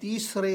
3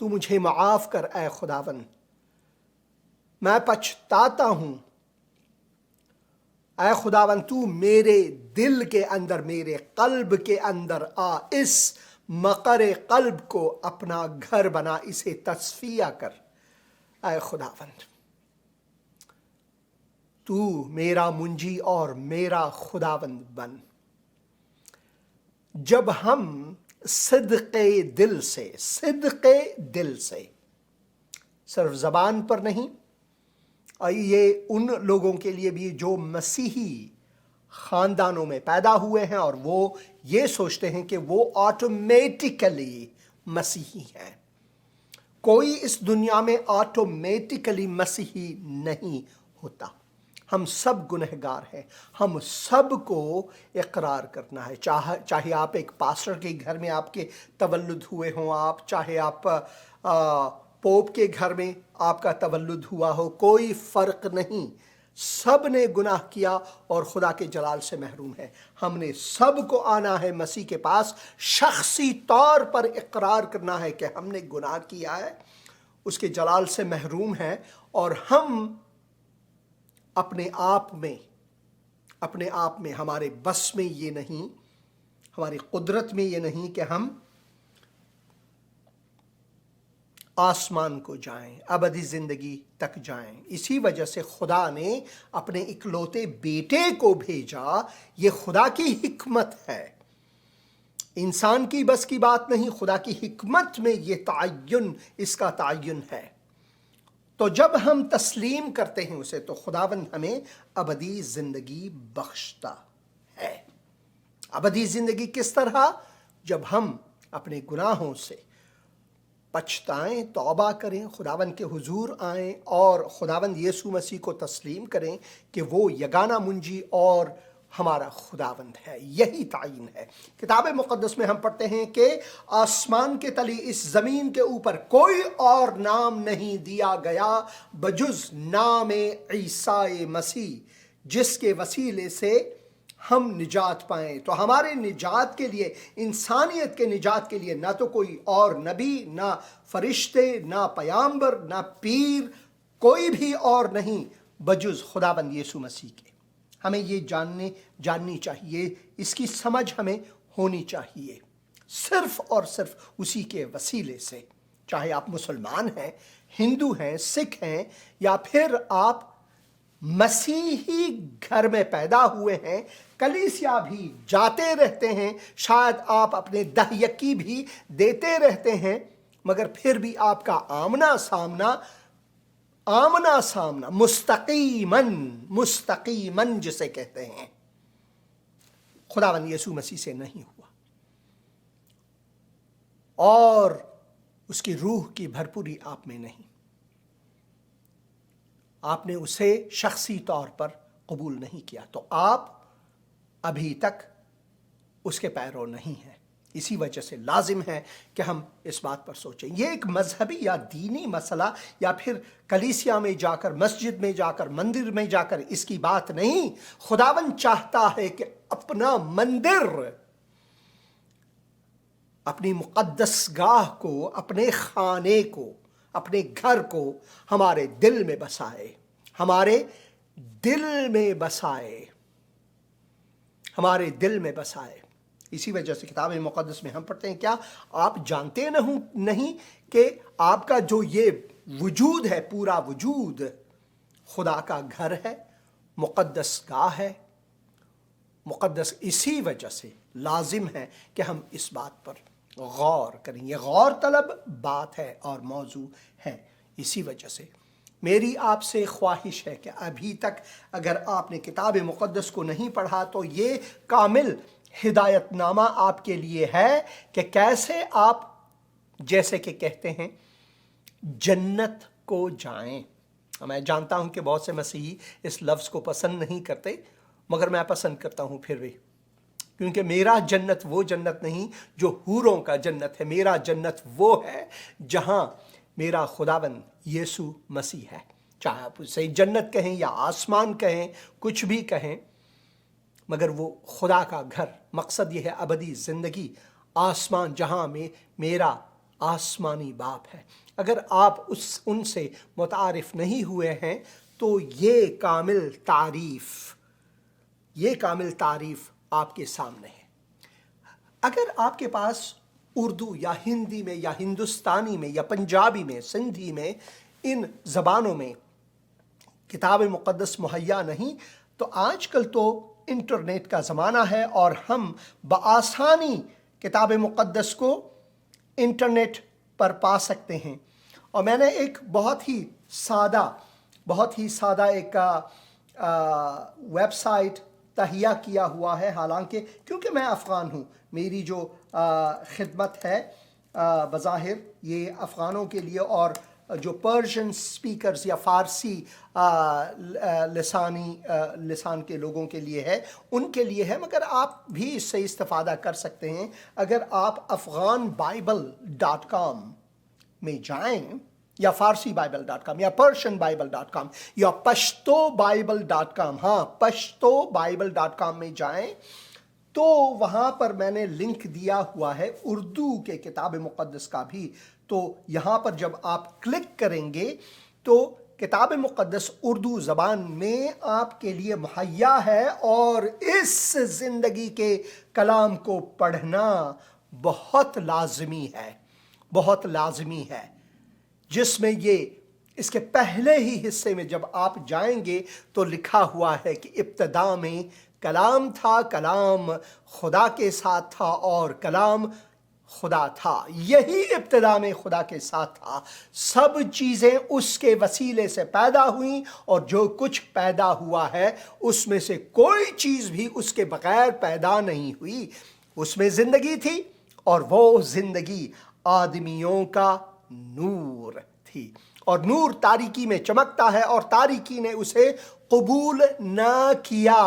تو مجھے معاف کر اے خداوند، میں پچھتاتا ہوں۔ اے خداوند تو میرے دل کے اندر، میرے قلب کے اندر آ، اس مقر قلب کو اپنا گھر بنا، اسے تصفیہ کر اے خداوند۔ تو میرا منجی اور میرا خداوند بن۔ جب ہم صدق دل سے صرف زبان پر نہیں، اور یہ ان لوگوں کے لیے بھی جو مسیحی خاندانوں میں پیدا ہوئے ہیں اور وہ یہ سوچتے ہیں کہ وہ آٹومیٹیکلی مسیحی ہیں۔ کوئی اس دنیا میں آٹومیٹیکلی مسیحی نہیں ہوتا۔ ہم سب گنہگار ہیں، ہم سب کو اقرار کرنا ہے، چاہے آپ ایک پاسٹر کے گھر میں آپ کے تولد ہوئے ہوں، آپ چاہے آپ پوپ کے گھر میں آپ کا تولد ہوا ہو، کوئی فرق نہیں۔ سب نے گناہ کیا اور خدا کے جلال سے محروم ہے۔ ہم نے سب کو آنا ہے مسیح کے پاس، شخصی طور پر اقرار کرنا ہے کہ ہم نے گناہ کیا ہے، اس کے جلال سے محروم ہے، اور ہم اپنے آپ میں ہمارے بس میں یہ نہیں، ہماری قدرت میں یہ نہیں کہ ہم آسمان کو جائیں، ابدی زندگی تک جائیں۔ اسی وجہ سے خدا نے اپنے اکلوتے بیٹے کو بھیجا۔ یہ خدا کی حکمت ہے، انسان کی بس کی بات نہیں، خدا کی حکمت میں یہ تعین، اس کا تعین ہے۔ تو جب ہم تسلیم کرتے ہیں اسے تو خداوند ہمیں ابدی زندگی بخشتا ہے۔ ابدی زندگی کس طرح؟ جب ہم اپنے گناہوں سے پچھتائیں، توبہ کریں، خداوند کے حضور آئیں اور خداوند یسوع مسیح کو تسلیم کریں کہ وہ یگانہ منجی اور ہمارا خداوند ہے۔ یہی تعین ہے۔ کتاب مقدس میں ہم پڑھتے ہیں کہ آسمان کے تلے اس زمین کے اوپر کوئی اور نام نہیں دیا گیا بجز نام عیسی مسیح، جس کے وسیلے سے ہم نجات پائیں۔ تو ہمارے نجات کے لیے، انسانیت کے نجات کے لیے نہ تو کوئی اور نبی، نہ فرشتے، نہ پیامبر، نہ پیر، کوئی بھی اور نہیں بجز خداوند یسوع مسیح کے۔ ہمیں یہ جاننی چاہیے، اس کی سمجھ ہمیں ہونی چاہیے، صرف اور صرف اسی کے وسیلے سے۔ چاہے آپ مسلمان ہیں، ہندو ہیں، سکھ ہیں، یا پھر آپ مسیحی گھر میں پیدا ہوئے ہیں، کلیسیا بھی جاتے رہتے ہیں، شاید آپ اپنے دہیکی بھی دیتے رہتے ہیں، مگر پھر بھی آپ کا آمنا سامنا مستقیماً جسے کہتے ہیں، خداوند یسوع مسیح سے نہیں ہوا، اور اس کی روح کی بھرپوری آپ میں نہیں۔ آپ نے اسے شخصی طور پر قبول نہیں کیا، تو آپ ابھی تک اس کے پیرو نہیں ہیں۔ اسی وجہ سے لازم ہے کہ ہم اس بات پر سوچیں۔ یہ ایک مذہبی یا دینی مسئلہ یا پھر کلیسیا میں جا کر، مسجد میں جا کر، مندر میں جا کر اس کی بات نہیں۔ خداوند چاہتا ہے کہ اپنا مندر، اپنی مقدس گاہ کو، اپنے خانے کو، اپنے گھر کو ہمارے دل میں بسائے، ہمارے دل میں بسائے، ہمارے دل میں بسائے۔ اسی وجہ سے کتاب مقدس میں ہم پڑھتے ہیں، کیا آپ جانتے نہیں کہ آپ کا جو یہ وجود ہے، پورا وجود خدا کا گھر ہے، مقدس گاہ ہے، مقدس۔ اسی وجہ سے لازم ہے کہ ہم اس بات پر غور کریں۔ یہ غور طلب بات ہے اور موضوع ہے۔ اسی وجہ سے میری آپ سے خواہش ہے کہ ابھی تک اگر آپ نے کتاب مقدس کو نہیں پڑھا تو یہ کامل ہدایت نامہ آپ کے لیے ہے کہ کیسے آپ، جیسے کہ کہتے ہیں، جنت کو جائیں۔ میں جانتا ہوں کہ بہت سے مسیحی اس لفظ کو پسند نہیں کرتے، مگر میں پسند کرتا ہوں پھر بھی، کیونکہ میرا جنت وہ جنت نہیں جو حوروں کا جنت ہے۔ میرا جنت وہ ہے جہاں میرا خداوند یسوع مسیح ہے۔ چاہے آپ اسے جنت کہیں یا آسمان کہیں، کچھ بھی کہیں، مگر وہ خدا کا گھر، مقصد یہ ہے ابدی زندگی، آسمان جہاں میں میرا آسمانی باپ ہے۔ اگر آپ ان سے متعارف نہیں ہوئے ہیں تو یہ کامل تعریف آپ کے سامنے ہے۔ اگر آپ کے پاس اردو یا ہندی میں یا ہندوستانی میں یا پنجابی میں، سندھی میں، ان زبانوں میں کتاب مقدس مہیا نہیں، تو آج کل تو انٹرنیٹ کا زمانہ ہے اور ہم بآسانی کتاب مقدس کو انٹرنیٹ پر پا سکتے ہیں۔ اور میں نے ایک بہت ہی سادہ ایک ویب سائٹ تہیہ کیا ہوا ہے، حالانکہ کیونکہ میں افغان ہوں، میری جو خدمت ہے بظاہر یہ افغانوں کے لیے اور جو پرشین سپیکرز یا فارسی لسان کے لوگوں کے لیے ہے، ان کے لیے ہے، مگر آپ بھی اس سے استفادہ کر سکتے ہیں۔ اگر آپ afghanbible.com میں جائیں یا farsibible.com یا persianbible.com یا pashtobible.com، pashtobible.com میں جائیں تو وہاں پر میں نے لنک دیا ہوا ہے اردو کے کتاب مقدس کا بھی۔ تو یہاں پر جب آپ کلک کریں گے تو کتاب مقدس اردو زبان میں آپ کے لیے مہیا ہے، اور اس زندگی کے کلام کو پڑھنا بہت لازمی ہے، جس میں اس کے پہلے ہی حصے میں جب آپ جائیں گے تو لکھا ہوا ہے کہ ابتدا میں کلام تھا، کلام خدا کے ساتھ تھا اور کلام خدا تھا، یہی ابتدا میں خدا کے ساتھ تھا، سب چیزیں اس کے وسیلے سے پیدا ہوئیں، اور جو کچھ پیدا ہوا ہے اس میں سے کوئی چیز بھی اس کے بغیر پیدا نہیں ہوئی۔ اس میں زندگی تھی اور وہ زندگی آدمیوں کا نور تھی، اور نور تاریکی میں چمکتا ہے اور تاریکی نے اسے قبول نہ کیا۔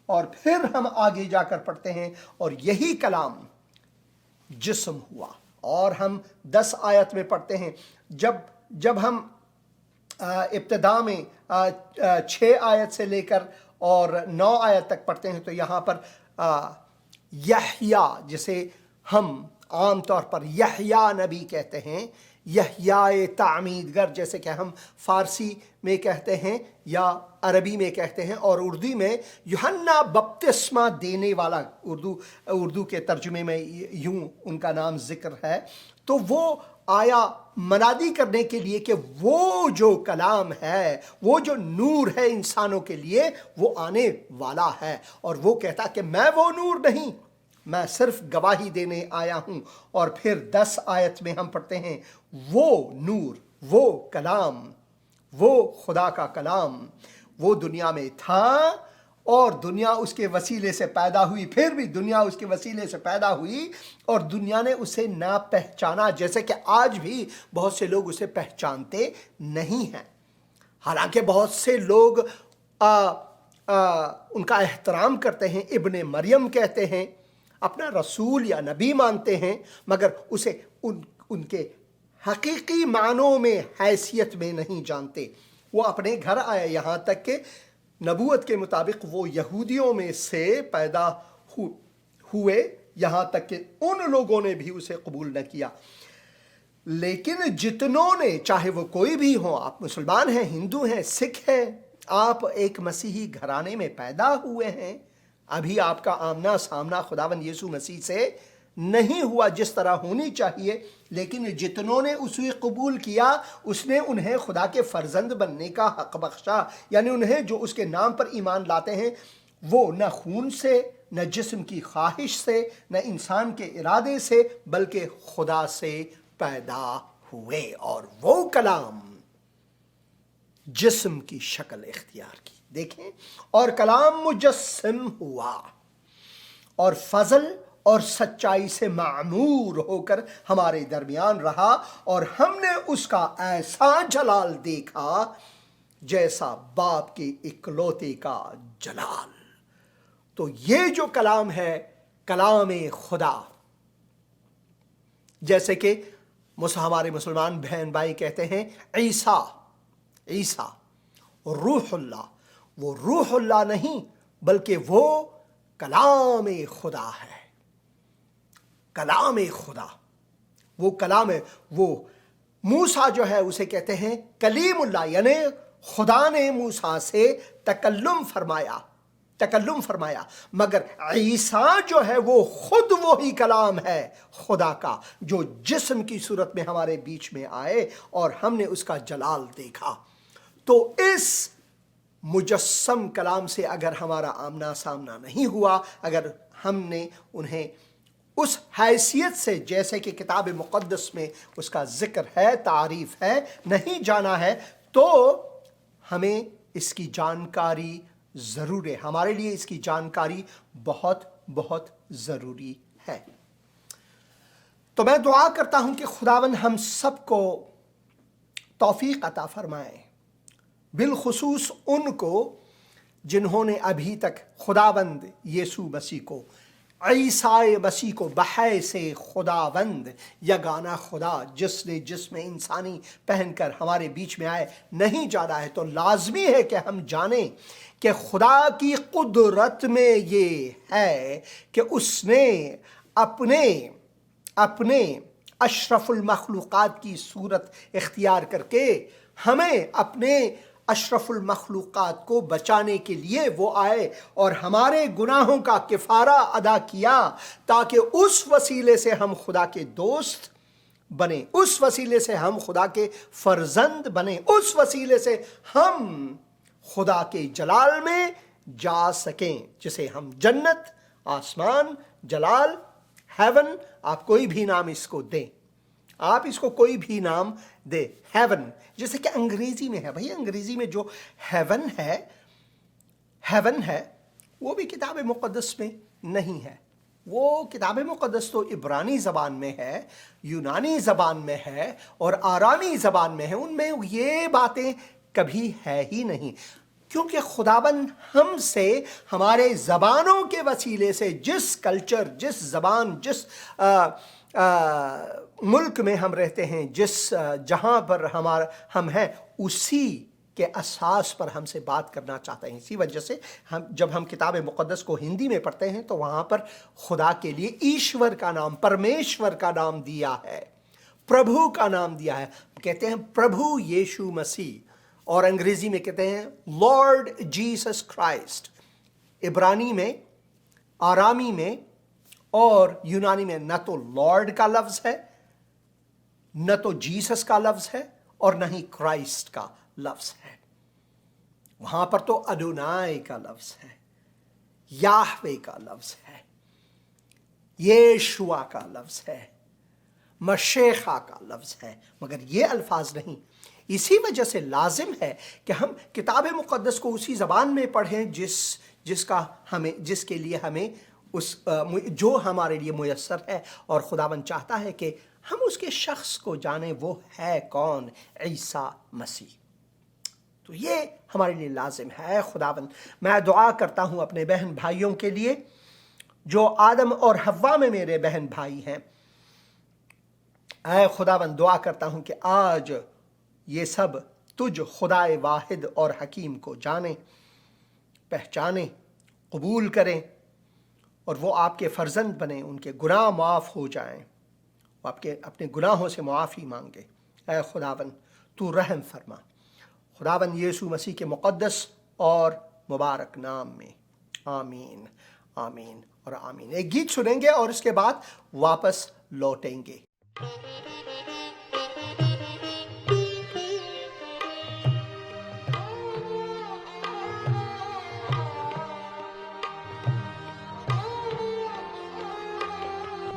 اور پھر ہم آگے جا کر پڑھتے ہیں، اور یہی کلام جسم ہوا، اور ہم 10 آیت میں پڑھتے ہیں۔ جب ہم ابتدا میں 6 آیت سے لے کر اور 9 آیت تک پڑھتے ہیں تو یہاں پر یحییٰ، جسے ہم عام طور پر یحییٰ نبی کہتے ہیں، یحییٰ تعمیدگر جیسے کہ ہم فارسی میں کہتے ہیں یا عربی میں کہتے ہیں، اور اردو میں یوحنا بپتسمہ دینے والا، اردو کے ترجمے میں یوں ان کا نام ذکر ہے۔ تو وہ آیا منادی کرنے کے لیے کہ وہ جو کلام ہے، وہ جو نور ہے انسانوں کے لیے، وہ آنے والا ہے، اور وہ کہتا کہ میں وہ نور نہیں، میں صرف گواہی دینے آیا ہوں۔ اور پھر 10 آیت میں ہم پڑھتے ہیں وہ نور، وہ کلام، وہ خدا کا کلام، وہ دنیا میں تھا اور دنیا اس کے وسیلے سے پیدا ہوئی، پھر بھی دنیا اس کے وسیلے سے پیدا ہوئی اور دنیا نے اسے نہ پہچانا، جیسے کہ آج بھی بہت سے لوگ اسے پہچانتے نہیں ہیں۔ حالانکہ بہت سے لوگ ان کا احترام کرتے ہیں، ابن مریم کہتے ہیں، اپنا رسول یا نبی مانتے ہیں، مگر اسے ان کے حقیقی معنوں میں، حیثیت میں نہیں جانتے۔ وہ اپنے گھر آئے، یہاں تک کہ نبوت کے مطابق وہ یہودیوں میں سے پیدا ہوئے، یہاں تک کہ ان لوگوں نے بھی اسے قبول نہ کیا۔ لیکن جتنوں نے، چاہے وہ کوئی بھی ہوں، آپ مسلمان ہیں، ہندو ہیں، سکھ ہیں، آپ ایک مسیحی گھرانے میں پیدا ہوئے ہیں، ابھی آپ کا آمنا سامنا خداوند یسوع مسیح سے نہیں ہوا جس طرح ہونی چاہیے، لیکن جتنوں نے اسے قبول کیا اس نے انہیں خدا کے فرزند بننے کا حق بخشا، یعنی انہیں جو اس کے نام پر ایمان لاتے ہیں وہ نہ خون سے، نہ جسم کی خواہش سے، نہ انسان کے ارادے سے، بلکہ خدا سے پیدا ہوئے، اور وہ کلام جسم کی شکل اختیار کی، دیکھیں، اور کلام مجسم ہوا اور فضل اور سچائی سے معمور ہو کر ہمارے درمیان رہا، اور ہم نے اس کا ایسا جلال دیکھا جیسا باپ کے اکلوتے کا جلال۔ تو یہ جو کلام ہے، کلام خدا، جیسے کہ ہمارے مسلمان بہن بھائی کہتے ہیں عیسیٰ روح اللہ، وہ روح اللہ نہیں بلکہ وہ کلام خدا ہے، کلام خدا۔ وہ کلام ہے. وہ موسیٰ جو ہے اسے کہتے ہیں کلیم اللہ، یعنی خدا نے موسیٰ سے تکلم فرمایا. مگر عیسیٰ جو ہے وہ خود وہی کلام ہے خدا کا جو جسم کی صورت میں ہمارے بیچ میں آئے اور ہم نے اس کا جلال دیکھا. تو اس مجسم کلام سے اگر ہمارا آمنا سامنا نہیں ہوا، اگر ہم نے انہیں اس حیثیت سے جیسے کہ کتاب مقدس میں اس کا ذکر ہے، تعریف ہے، نہیں جانا ہے، تو ہمیں اس کی جانکاری ضرور ہے. ہمارے لیے اس کی جانکاری بہت بہت ضروری ہے. تو میں دعا کرتا ہوں کہ خداوند ہم سب کو توفیق عطا فرمائے، بالخصوص ان کو جنہوں نے ابھی تک خداوند یسوع مسیح کو، عیسیٰ مسیح کو بحیث خداوند یگانہ خدا جس نے جسم انسانی پہن کر ہمارے بیچ میں آئے نہیں جانا ہے. تو لازمی ہے کہ ہم جانیں کہ خدا کی قدرت میں یہ ہے کہ اس نے اپنے اشرف المخلوقات کی صورت اختیار کر کے ہمیں اپنے اشرف المخلوقات کو بچانے کے لیے وہ آئے اور ہمارے گناہوں کا کفارہ ادا کیا، تاکہ اس وسیلے سے ہم خدا کے دوست بنیں، اس وسیلے سے ہم خدا کے فرزند بنیں، اس وسیلے سے ہم خدا کے جلال میں جا سکیں، جسے ہم جنت، آسمان، جلال، ہیون، آپ کوئی بھی نام اس کو دیں، آپ اس کو کوئی بھی نام دے. ہیون جیسے کہ انگریزی میں ہے، بھائی انگریزی میں جو ہیون ہے وہ بھی کتاب مقدس میں نہیں ہے. وہ کتاب مقدس تو عبرانی زبان میں ہے، یونانی زبان میں ہے اور آرامی زبان میں ہے. ان میں یہ باتیں کبھی ہے ہی نہیں، کیونکہ خداوند ہم سے ہمارے زبانوں کے وسیلے سے جس کلچر، جس زبان، جس ملک میں ہم رہتے ہیں، جس جہاں پر ہم ہیں، اسی کے اساس پر ہم سے بات کرنا چاہتے ہیں. اسی وجہ سے جب ہم کتاب مقدس کو ہندی میں پڑھتے ہیں تو وہاں پر خدا کے لیے ایشور کا نام، پرمیشور کا نام دیا ہے، پربھو کا نام دیا ہے. کہتے ہیں پربھو یسوع مسیح، اور انگریزی میں کہتے ہیں لارڈ جیسس کرائسٹ. عبرانی میں، آرامی میں اور یونانی میں نہ تو لارڈ کا لفظ ہے، نہ تو جیسس کا لفظ ہے، اور نہ ہی کرائسٹ کا لفظ ہے. وہاں پر تو ادونائی کا لفظ ہے، یاہوے کا لفظ ہے، یشوع کا لفظ ہے، مشیخہ کا لفظ ہے، مگر یہ الفاظ نہیں. اسی وجہ سے لازم ہے کہ ہم کتاب مقدس کو اسی زبان میں پڑھیں جس کے لیے ہمیں جو ہمارے لیے میسر ہے، اور خداوند چاہتا ہے کہ ہم اس کے شخص کو جانیں. وہ ہے کون؟ عیسیٰ مسیح. تو یہ ہمارے لیے لازم ہے. خداوند، میں دعا کرتا ہوں اپنے بہن بھائیوں کے لیے جو آدم اور حوا میں میرے بہن بھائی ہیں. اے خداوند، دعا کرتا ہوں کہ آج یہ سب تجھ خدائے واحد اور حکیم کو جانیں، پہچانیں، قبول کریں، اور وہ آپ کے فرزند بنیں، ان کے گناہ معاف ہو جائیں، وہ اپنے گناہوں سے معافی مانگے. اے خداوند تو رحم فرما. خداوند یسوع مسیح کے مقدس اور مبارک نام میں آمین، آمین اور آمین. ایک گیت سنیں گے اور اس کے بعد واپس لوٹیں گے.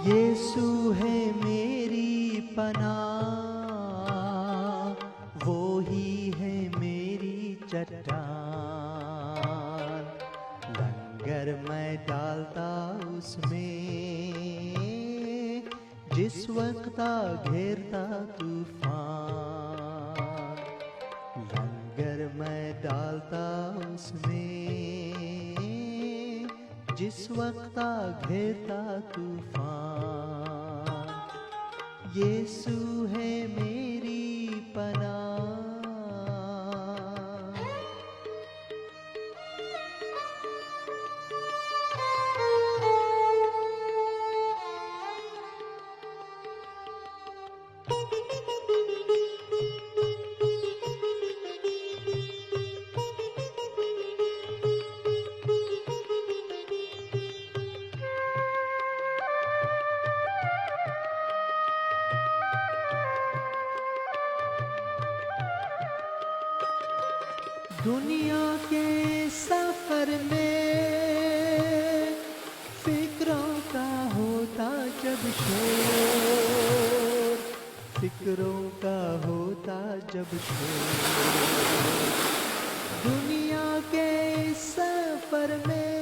یسوع ہے میری پناہ، وہی ہے میری چٹان. لنگر میں ڈالتا اس میں جس وقت گھیرتا طوفان. لنگر میں ڈالتا اس میں جس وقت گھیرتا طوفان. یسوع ہے میری پناہ. دنیا کے سفر میں فکروں کا ہوتا جب شور، فکروں کا ہوتا جب شور، دنیا کے سفر میں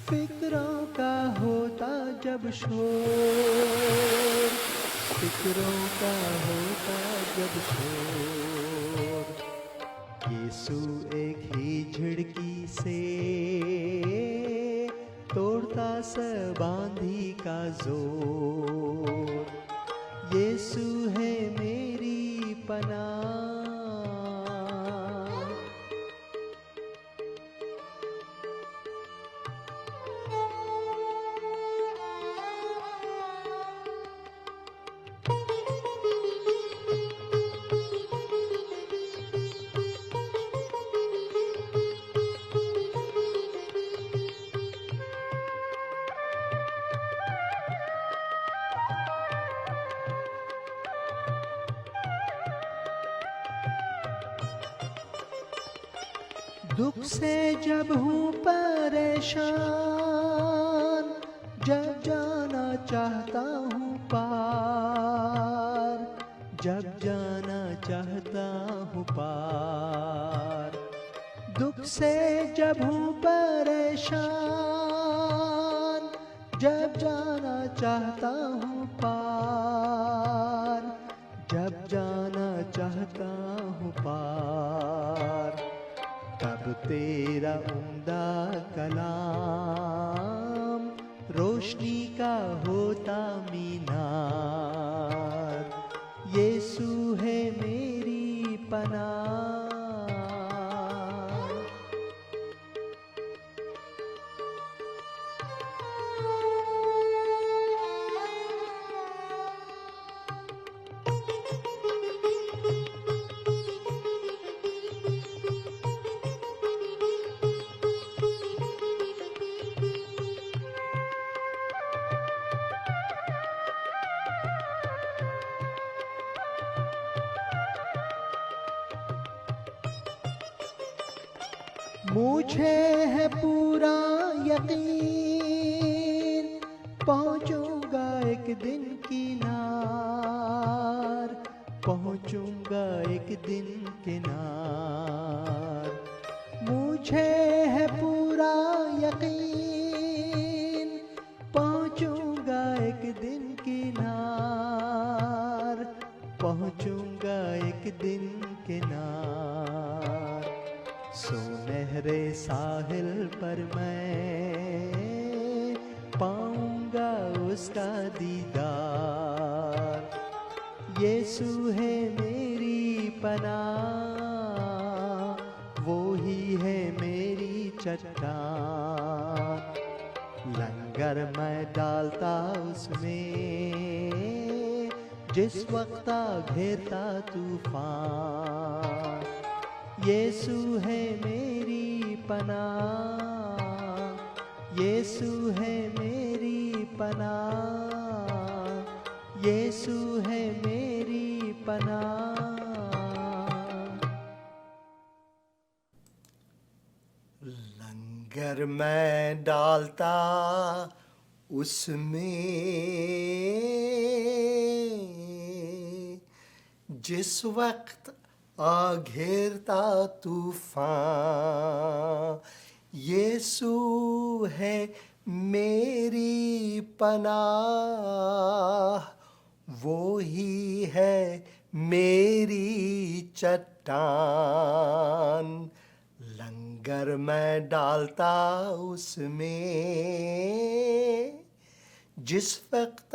فکروں کا ہوتا جب شور، فکروں کا ہوتا جب شور، یسوع ایک ہی جھڑکی سے توڑتا سب آندھی کا زور، یسوع ہے میری پناہ۔ دکھ سے جب ہوں پریشان، جب جانا چاہتا ہوں پار، جب جانا چاہتا ہوں پار، دکھ سے جب ہوں پریشان، جب جانا چاہتا ہوں پار، جب جانا چاہتا ہوں پار، تب تیرا عمدہ کلام روشنی کا ہوتا مینار، یسوع ہے میری پناہ۔ مجھے ہے پورا یقین پہنچوں گا ایک دن کنار، پہنچوں گا ایک دن کنار، مجھے ہے پورا یقین پہنچوں گا ایک دن کنار، پہنچوں گا ایک دن کنار، سنہرے ساحل پر میں پاؤں گا اس کا دیدار، یسوع ہے میری پناہ، وہی ہے میری چٹان، لنگر میں ڈالتا اس میں جس وقت گھیرتا طوفان، یسوع ہے میری پناہ، یسوع ہے میری پناہ، یسوع ہے میری پناہ۔ لنگر میں ڈالتا اس میں جس وقت گھیرتا طوفان، یسوع ہے میری پناہ، وہی ہے میری چٹان، لنگر میں ڈالتا اس میں جس وقت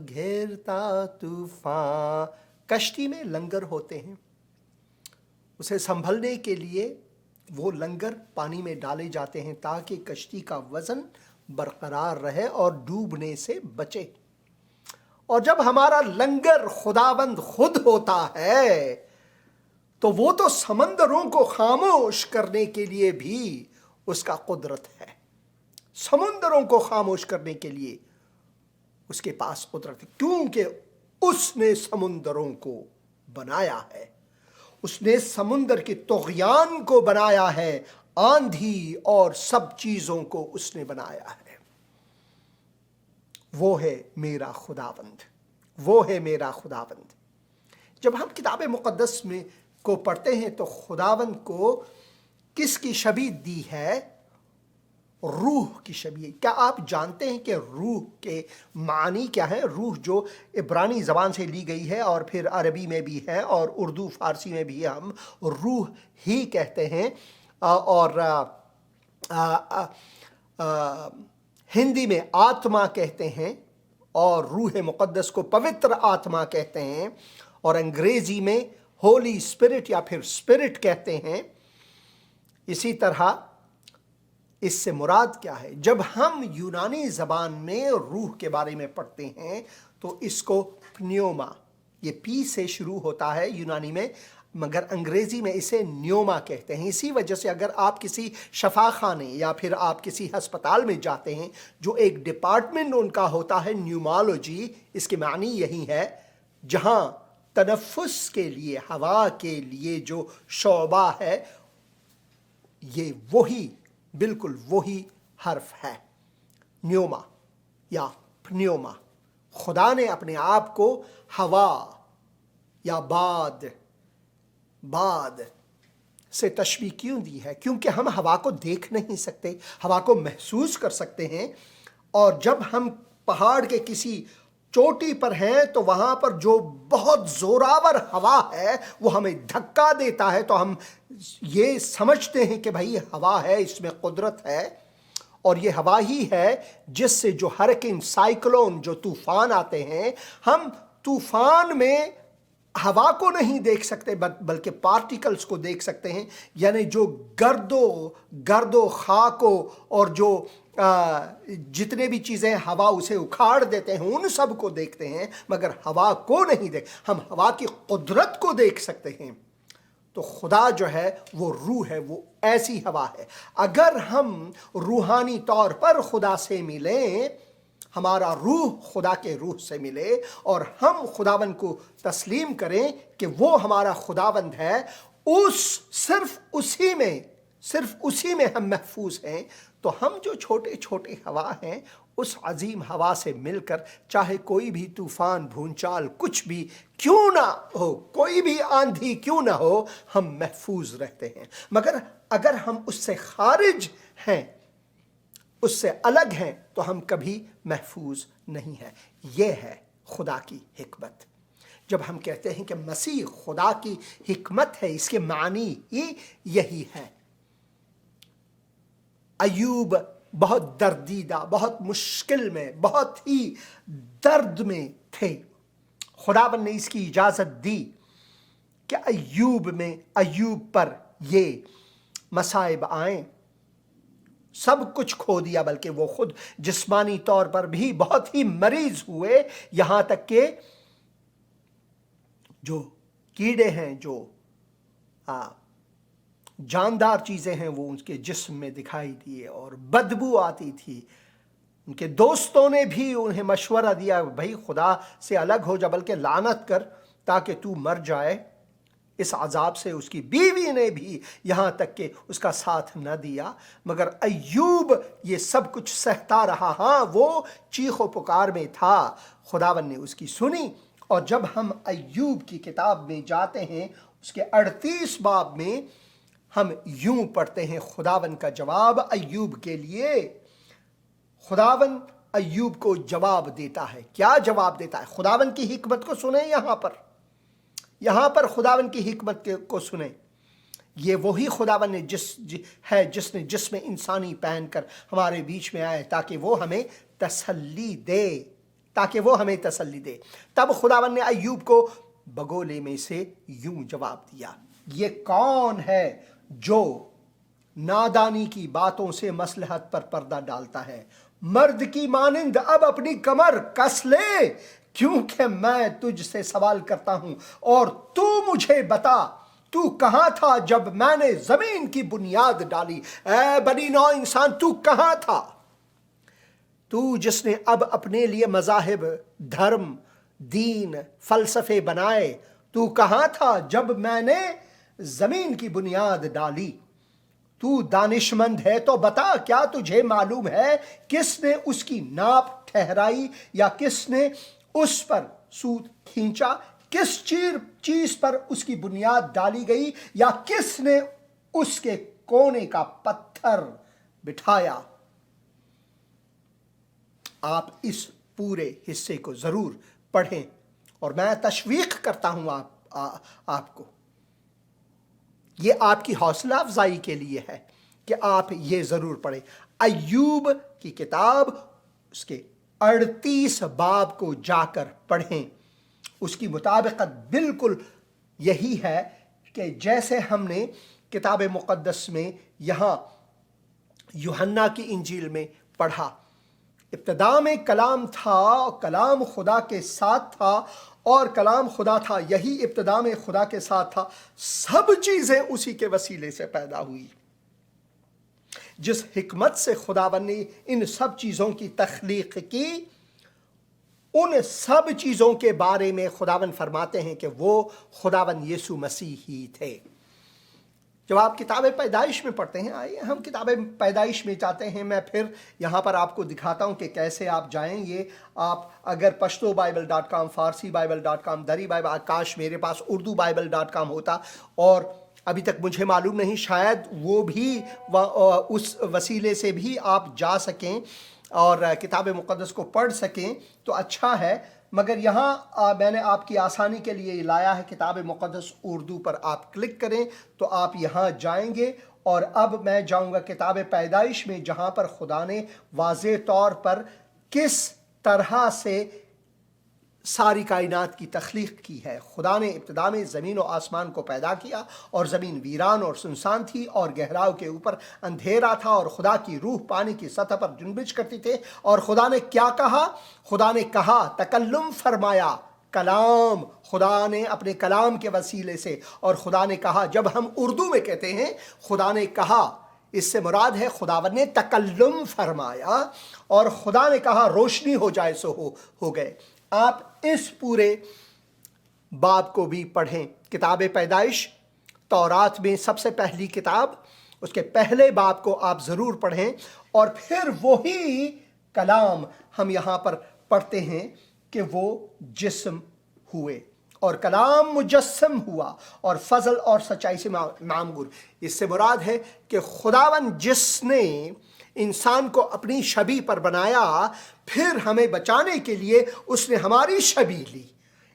گھیرتا طوفان۔ کشتی میں لنگر ہوتے ہیں، اسے سنبھلنے کے لیے وہ لنگر پانی میں ڈالے جاتے ہیں تاکہ کشتی کا وزن برقرار رہے اور ڈوبنے سے بچے۔ اور جب ہمارا لنگر خداوند خود ہوتا ہے تو وہ تو سمندروں کو خاموش کرنے کے لیے بھی اس کا قدرت ہے، سمندروں کو خاموش کرنے کے لیے اس کے پاس قدرت ہے، کیونکہ اس نے سمندروں کو بنایا ہے، اس نے سمندر کے طغیان کو بنایا ہے، آندھی اور سب چیزوں کو اس نے بنایا ہے۔ وہ ہے میرا خداوند، وہ ہے میرا خداوند۔ جب ہم کتاب مقدس میں کو پڑھتے ہیں تو خداوند کو کس کی شبیہ دی ہے؟ روح کی شبیہ۔ کیا آپ جانتے ہیں کہ روح کے معنی کیا ہے؟ روح جو عبرانی زبان سے لی گئی ہے اور پھر عربی میں بھی ہے اور اردو فارسی میں بھی ہم روح ہی کہتے ہیں، اور ہندی میں آتما کہتے ہیں، اور روح مقدس کو پوتر آتما کہتے ہیں، اور انگریزی میں ہولی اسپرٹ یا پھر اسپرٹ کہتے ہیں۔ اسی طرح اس سے مراد کیا ہے؟ جب ہم یونانی زبان میں روح کے بارے میں پڑھتے ہیں تو اس کو پنیوما، یہ پی سے شروع ہوتا ہے یونانی میں، مگر انگریزی میں اسے نیوما کہتے ہیں۔ اسی وجہ سے اگر آپ کسی شفا خانے یا پھر آپ کسی ہسپتال میں جاتے ہیں، جو ایک ڈپارٹمنٹ ان کا ہوتا ہے نیومالوجی، اس کے معنی یہی ہے جہاں تنفس کے لیے، ہوا کے لیے جو شعبہ ہے، یہ وہی بالکل وہی حرف ہے، نیوما یا پنیوما۔ خدا نے اپنے آپ کو ہوا یا باد سے تشبیہ کیوں دی ہے؟ کیونکہ ہم ہوا کو دیکھ نہیں سکتے، ہوا کو محسوس کر سکتے ہیں، اور جب ہم پہاڑ کے کسی چوٹی پر ہیں تو وہاں پر جو بہت زوراور ہوا ہے وہ ہمیں دھکا دیتا ہے، تو ہم یہ سمجھتے ہیں کہ بھائی ہوا ہے، اس میں قدرت ہے، اور یہ ہوا ہی ہے جس سے جو ہرکن، سائیکلون، جو طوفان آتے ہیں، ہم طوفان میں ہوا کو نہیں دیکھ سکتے بلکہ پارٹیکلز کو دیکھ سکتے ہیں، یعنی جو گرد و خاک اور جو جتنے بھی چیزیں ہوا اسے اکھاڑ دیتے ہیں ان سب کو دیکھتے ہیں، مگر ہوا کو نہیں دیکھ۔ ہم ہوا کی قدرت کو دیکھ سکتے ہیں۔ تو خدا جو ہے وہ روح ہے، وہ ایسی ہوا ہے۔ اگر ہم روحانی طور پر خدا سے ملیں، ہمارا روح خدا کے روح سے ملے، اور ہم خداوند کو تسلیم کریں کہ وہ ہمارا خداوند ہے، صرف اسی میں ہم محفوظ ہیں، تو ہم جو چھوٹے چھوٹے ہوا ہیں، اس عظیم ہوا سے مل کر چاہے کوئی بھی طوفان، بھونچال، کچھ بھی کیوں نہ ہو، کوئی بھی آندھی کیوں نہ ہو، ہم محفوظ رہتے ہیں۔ مگر اگر ہم اس سے خارج ہیں، اس سے الگ ہیں، تو ہم کبھی محفوظ نہیں ہیں۔ یہ ہے خدا کی حکمت۔ جب ہم کہتے ہیں کہ مسیح خدا کی حکمت ہے، اس کے معنی ہی یہی ہے۔ ایوب بہت دردیدہ، بہت مشکل میں، بہت ہی درد میں تھے۔ خداوند نے اس کی اجازت دی کہ ایوب پر یہ مصائب آئیں۔ سب کچھ کھو دیا، بلکہ وہ خود جسمانی طور پر بھی بہت ہی مریض ہوئے، یہاں تک کہ جو کیڑے ہیں، جو جاندار چیزیں ہیں، وہ ان کے جسم میں دکھائی دیے اور بدبو آتی تھی۔ ان کے دوستوں نے بھی انہیں مشورہ دیا، بھائی خدا سے الگ ہو جا، بلکہ لعنت کر تاکہ تو مر جائے اس عذاب سے۔ اس کی بیوی نے بھی یہاں تک کہ اس کا ساتھ نہ دیا، مگر ایوب یہ سب کچھ سہتا رہا۔ ہاں، وہ چیخ و پکار میں تھا، خداوند نے اس کی سنی۔ اور جب ہم ایوب کی کتاب میں جاتے ہیں، اس کے 38 باب میں ہم یوں پڑھتے ہیں خداوند کا جواب ایوب کے لیے۔ خداوند ایوب کو جواب دیتا ہے۔ کیا جواب دیتا ہے؟ خداوند کی حکمت کو سنیں، یہاں پر خداوند کی حکمت کو سنیں۔ یہ وہی خداوند نے جس نے جسم انسانی پہن کر ہمارے بیچ میں آئے تاکہ وہ ہمیں تسلی دے۔ تب خداوند نے ایوب کو بگولے میں سے یوں جواب دیا، یہ کون ہے جو نادانی کی باتوں سے مصلحت پر پردہ ڈالتا ہے؟ مرد کی مانند اب اپنی کمر کس لے، کیونکہ میں تجھ سے سوال کرتا ہوں اور تو مجھے بتا، تو کہاں تھا جب میں نے زمین کی بنیاد ڈالی؟ اے بنی نوع انسان، تو کہاں تھا؟ تو جس نے اب اپنے لیے مذاہب، دھرم، دین، فلسفے بنائے، تو کہاں تھا جب میں نے زمین کی بنیاد ڈالی۔ تو دانشمند ہے تو بتا، کیا تجھے معلوم ہے کس نے اس کی ناپ ٹھہرائی یا کس نے اس پر سود کھینچا؟ کس چیز پر اس کی بنیاد ڈالی گئی یا کس نے اس کے کونے کا پتھر بٹھایا؟ آپ اس پورے حصے کو ضرور پڑھیں اور میں تشویق کرتا ہوں آپ کو، یہ آپ کی حوصلہ افزائی کے لیے ہے کہ آپ یہ ضرور پڑھیں۔ ایوب کی کتاب اس کے 38 باب کو جا کر پڑھیں۔ اس کی مطابقت بالکل یہی ہے کہ جیسے ہم نے کتاب مقدس میں یہاں یوحنا کی انجیل میں پڑھا، ابتدا میں کلام تھا، کلام خدا کے ساتھ تھا اور کلام خدا تھا، یہی ابتدا میں خدا کے ساتھ تھا، سب چیزیں اسی کے وسیلے سے پیدا ہوئی۔ جس حکمت سے خداوند نے ان سب چیزوں کی تخلیق کی، ان سب چیزوں کے بارے میں خداوند فرماتے ہیں کہ وہ خداوند یسوع مسیح ہی تھے۔ جب آپ کتاب پیدائش میں پڑھتے ہیں، آئیے ہم کتاب پیدائش میں جاتے ہیں۔ میں پھر یہاں پر آپ کو دکھاتا ہوں کہ کیسے آپ جائیں۔ یہ آپ اگر pashto-bible.com، farsi-bible.com، دری بائبل، کاش میرے پاس urdu-bible.com ہوتا، اور ابھی تک مجھے معلوم نہیں، شاید وہ بھی اس وسیلے سے بھی آپ جا سکیں اور کتاب مقدس کو پڑھ سکیں تو اچھا ہے، مگر یہاں میں نے آپ کی آسانی کے لیے لایا ہے کتاب مقدس اردو پر۔ آپ کلک کریں تو آپ یہاں جائیں گے، اور اب میں جاؤں گا کتاب پیدائش میں، جہاں پر خدا نے واضح طور پر کس طرح سے ساری کائنات کی تخلیق کی ہے۔ خدا نے ابتدا میں زمین و آسمان کو پیدا کیا، اور زمین ویران اور سنسان تھی اور گہراؤں کے اوپر اندھیرا تھا، اور خدا کی روح پانی کی سطح پر جنبش کرتی تھی۔ اور خدا نے کیا کہا؟ خدا نے کہا، تکلم فرمایا، کلام، خدا نے اپنے کلام کے وسیلے سے، اور خدا نے کہا۔ جب ہم اردو میں کہتے ہیں خدا نے کہا، اس سے مراد ہے خداوند نے تکلم فرمایا اور خدا نے کہا روشنی ہو جائے، سو ہو گئے۔ آپ اس پورے باب کو بھی پڑھیں۔ کتاب پیدائش تورات میں سب سے پہلی کتاب، اس کے پہلے باب کو آپ ضرور پڑھیں، اور پھر وہی کلام ہم یہاں پر پڑھتے ہیں کہ وہ جسم ہوئے اور کلام مجسم ہوا اور فضل اور سچائی سے معمور۔ اس سے مراد ہے کہ خداوند جس نے انسان کو اپنی شبیہ پر بنایا، پھر ہمیں بچانے کے لیے اس نے ہماری شبیہ لی،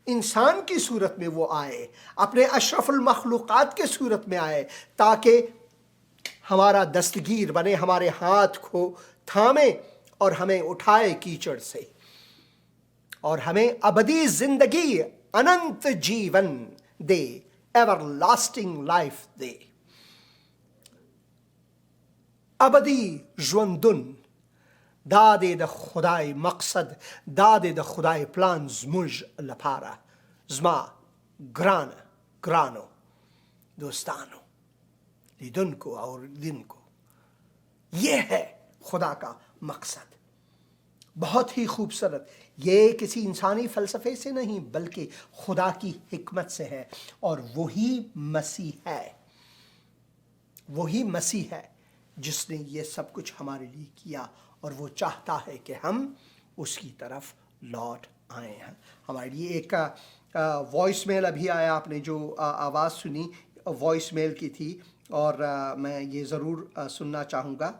انسان کی صورت میں وہ آئے، اپنے اشرف المخلوقات کے صورت میں آئے، تاکہ ہمارا دستگیر بنے، ہمارے ہاتھ کو تھامے اور ہمیں اٹھائے کیچڑ سے، اور ہمیں ابدی زندگی، اننت جیون دے، ایور لاسٹنگ لائف دے۔ ابدی ژوندون دادې د خدای مقصد، دادې د خدای پلان زموږ لپاره. زما ګرانو دوستانو، لیدونکو اور لیدونکو، یہ ہے خدا کا مقصد، بہت ہی خوبصورت۔ یہ کسی انسانی فلسفے سے نہیں بلکہ خدا کی حکمت سے ہے، اور وہی مسیح ہے، وہی مسیح ہے جس نے یہ سب کچھ ہمارے لیے کیا، اور وہ چاہتا ہے کہ ہم اس کی طرف لوٹ آئے ہیں۔ ہمارے لیے ایک وائس میل ابھی آیا، آپ نے جو آواز سنی وائس میل کی تھی، اور میں یہ ضرور سننا چاہوں گا۔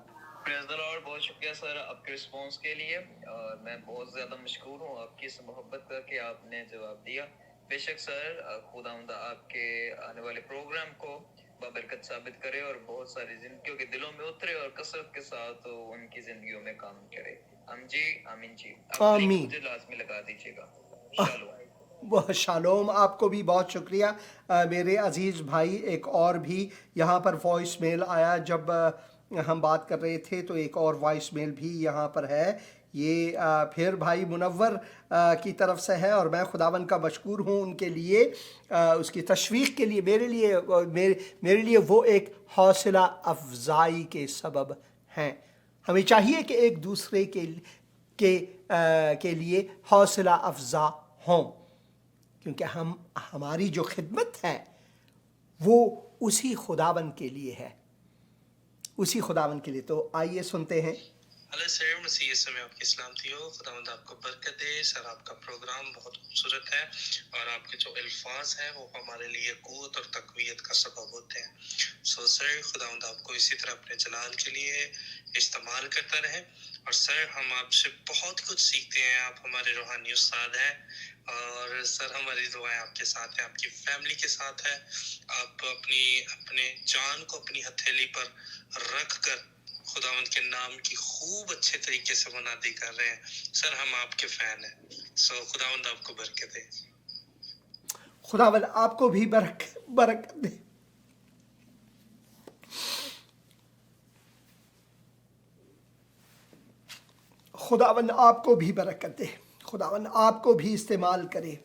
پریز دی لارڈ، بہت شکریہ سر آپ کے رسپانس کے لیے، اور میں بہت زیادہ مشکور ہوں آپ کی اس محبت کا کہ آپ نے جواب دیا۔ بے شک سر، خداوند آپ کے آنے والے پروگرام کو بابرکت ثابت کرے اور بہت ساری زندگیوں کے دلوں میں اترے اور کثرت کے ساتھ ان کی زندگیوں میں کام کرے۔ آمین جی۔ آمین۔ مجھے لازمی لگا دیجیے گا۔ شالوم۔ وہ شالوم، آپ کو بھی بہت شکریہ میرے عزیز بھائی۔ ایک اور بھی یہاں پر وائس میل آیا، جب ہم بات کر رہے تھے تو ایک اور وائس میل بھی یہاں پر ہے، یہ پھر بھائی منور کی طرف سے ہے، اور میں خداوند کا مشکور ہوں ان کے لیے، اس کی تشویق کے لیے، میرے لیے وہ ایک حوصلہ افزائی کے سبب ہیں۔ ہمیں چاہیے کہ ایک دوسرے کے لیے حوصلہ افزا ہوں، کیونکہ ہماری جو خدمت ہے وہ اسی خداوند کے لیے ہے، اسی خداوند کے لیے۔ تو آئیے سنتے ہیں۔ اللہ سر، مسیح یسوع میں آپ کی سلامتی ہو۔ خداوند آپ کو برکت دے۔ سر آپ کا پروگرام بہت خوبصورت ہے اور آپ کے جو الفاظ ہیں وہ ہمارے لیے قوت اور تقویت کا سبب ہوتے ہیں۔ سر خداوند آپ کو اسی طرح اپنے جلال کے لیے استعمال کرتا رہے۔ اور سر ہم آپ سے بہت کچھ سیکھتے ہیں، آپ ہمارے روحانی استاد ہیں، اور سر ہماری دعائیں آپ کے ساتھ ہیں، آپ کی فیملی کے ساتھ ہے۔ آپ اپنے جان کو اپنی ہتھیلی پر رکھ کر خداوند کے نام کی خوب اچھے طریقے سے منادی کر رہے ہیں۔ سر ہم آپ کے فین ہیں۔ خداوند آپ کو برکت دے۔ خداوند آپ کو بھی برکت دے۔ خداوند آپ کو بھی برکت دے، خداوند آپ کو بھی استعمال کرے۔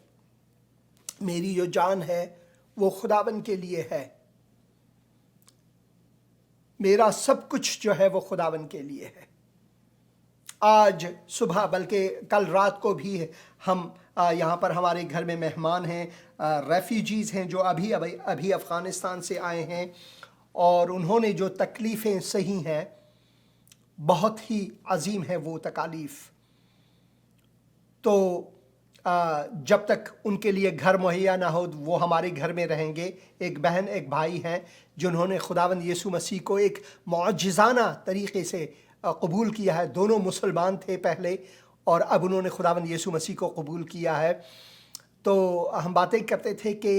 میری جو جان ہے وہ خداوند کے لیے ہے، میرا سب کچھ جو ہے وہ خداوند کے لیے ہے۔ آج صبح بلکہ کل رات کو بھی ہم یہاں پر ہمارے گھر میں مہمان ہیں، ریفیوجیز ہیں جو ابھی افغانستان سے آئے ہیں، اور انہوں نے جو تکلیفیں سہی ہیں بہت ہی عظیم ہے وہ تکالیف۔ تو جب تک ان کے لیے گھر مہیا نہ ہو وہ ہمارے گھر میں رہیں گے۔ ایک بہن ایک بھائی ہیں جنہوں نے خداوند یسوع مسیح کو ایک معجزانہ طریقے سے قبول کیا ہے۔ دونوں مسلمان تھے پہلے، اور اب انہوں نے خداوند یسوع مسیح کو قبول کیا ہے۔ تو ہم باتیں کرتے تھے کہ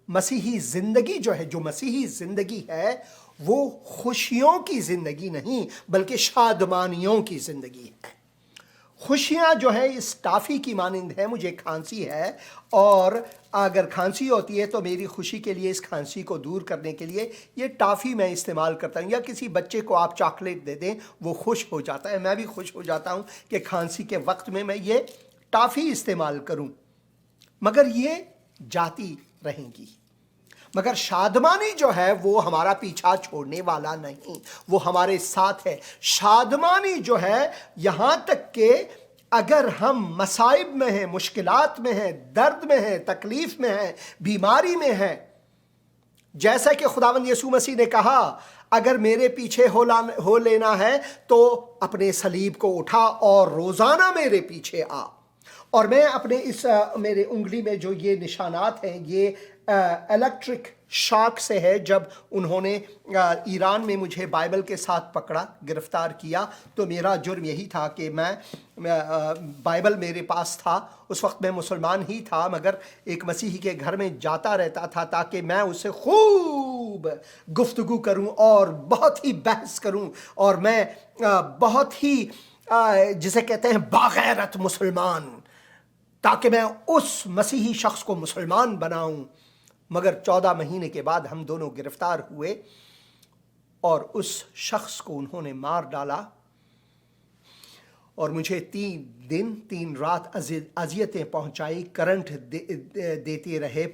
مسیحی زندگی جو ہے، جو مسیحی زندگی ہے وہ خوشیوں کی زندگی نہیں بلکہ شادمانیوں کی زندگی ہے۔ خوشیاں جو ہے اس ٹافی کی مانند ہے۔ مجھے کھانسی ہے، اور اگر کھانسی ہوتی ہے تو میری خوشی کے لیے، اس کھانسی کو دور کرنے کے لیے یہ ٹافی میں استعمال کرتا ہوں، یا کسی بچے کو آپ چاکلیٹ دے دیں وہ خوش ہو جاتا ہے۔ میں بھی خوش ہو جاتا ہوں کہ کھانسی کے وقت میں یہ ٹافی استعمال کروں، مگر یہ جاتی رہیں گی۔ مگر شادمانی جو ہے وہ ہمارا پیچھا چھوڑنے والا نہیں، وہ ہمارے ساتھ ہے۔ شادمانی جو ہے یہاں تک کہ اگر ہم مصائب میں ہیں، مشکلات میں ہیں، درد میں ہیں، تکلیف میں ہیں، بیماری میں ہیں، جیسا کہ خداوند یسوع مسیح نے کہا اگر میرے پیچھے ہو لینا ہے تو اپنے صلیب کو اٹھا اور روزانہ میرے پیچھے آ۔ اور میں اپنے میرے انگلی میں جو یہ نشانات ہیں یہ الیکٹرک شاک سے ہے۔ جب انہوں نے ایران میں مجھے بائبل کے ساتھ پکڑا، گرفتار کیا، تو میرا جرم یہی تھا کہ میں بائبل میرے پاس تھا، اس وقت میں مسلمان ہی تھا، مگر ایک مسیحی کے گھر میں جاتا رہتا تھا تاکہ میں اسے خوب گفتگو کروں اور بہت ہی بحث کروں، اور میں بہت ہی جسے کہتے ہیں باغیرت مسلمان، تاکہ میں اس مسیحی شخص کو مسلمان بناؤں۔ مگر 14 مہینے کے بعد ہم دونوں گرفتار ہوئے، اور اس شخص کو انہوں نے مار ڈالا، اور مجھے 3 دن 3 رات اذیتیں پہنچائی۔ کرنٹ دیتے رہے،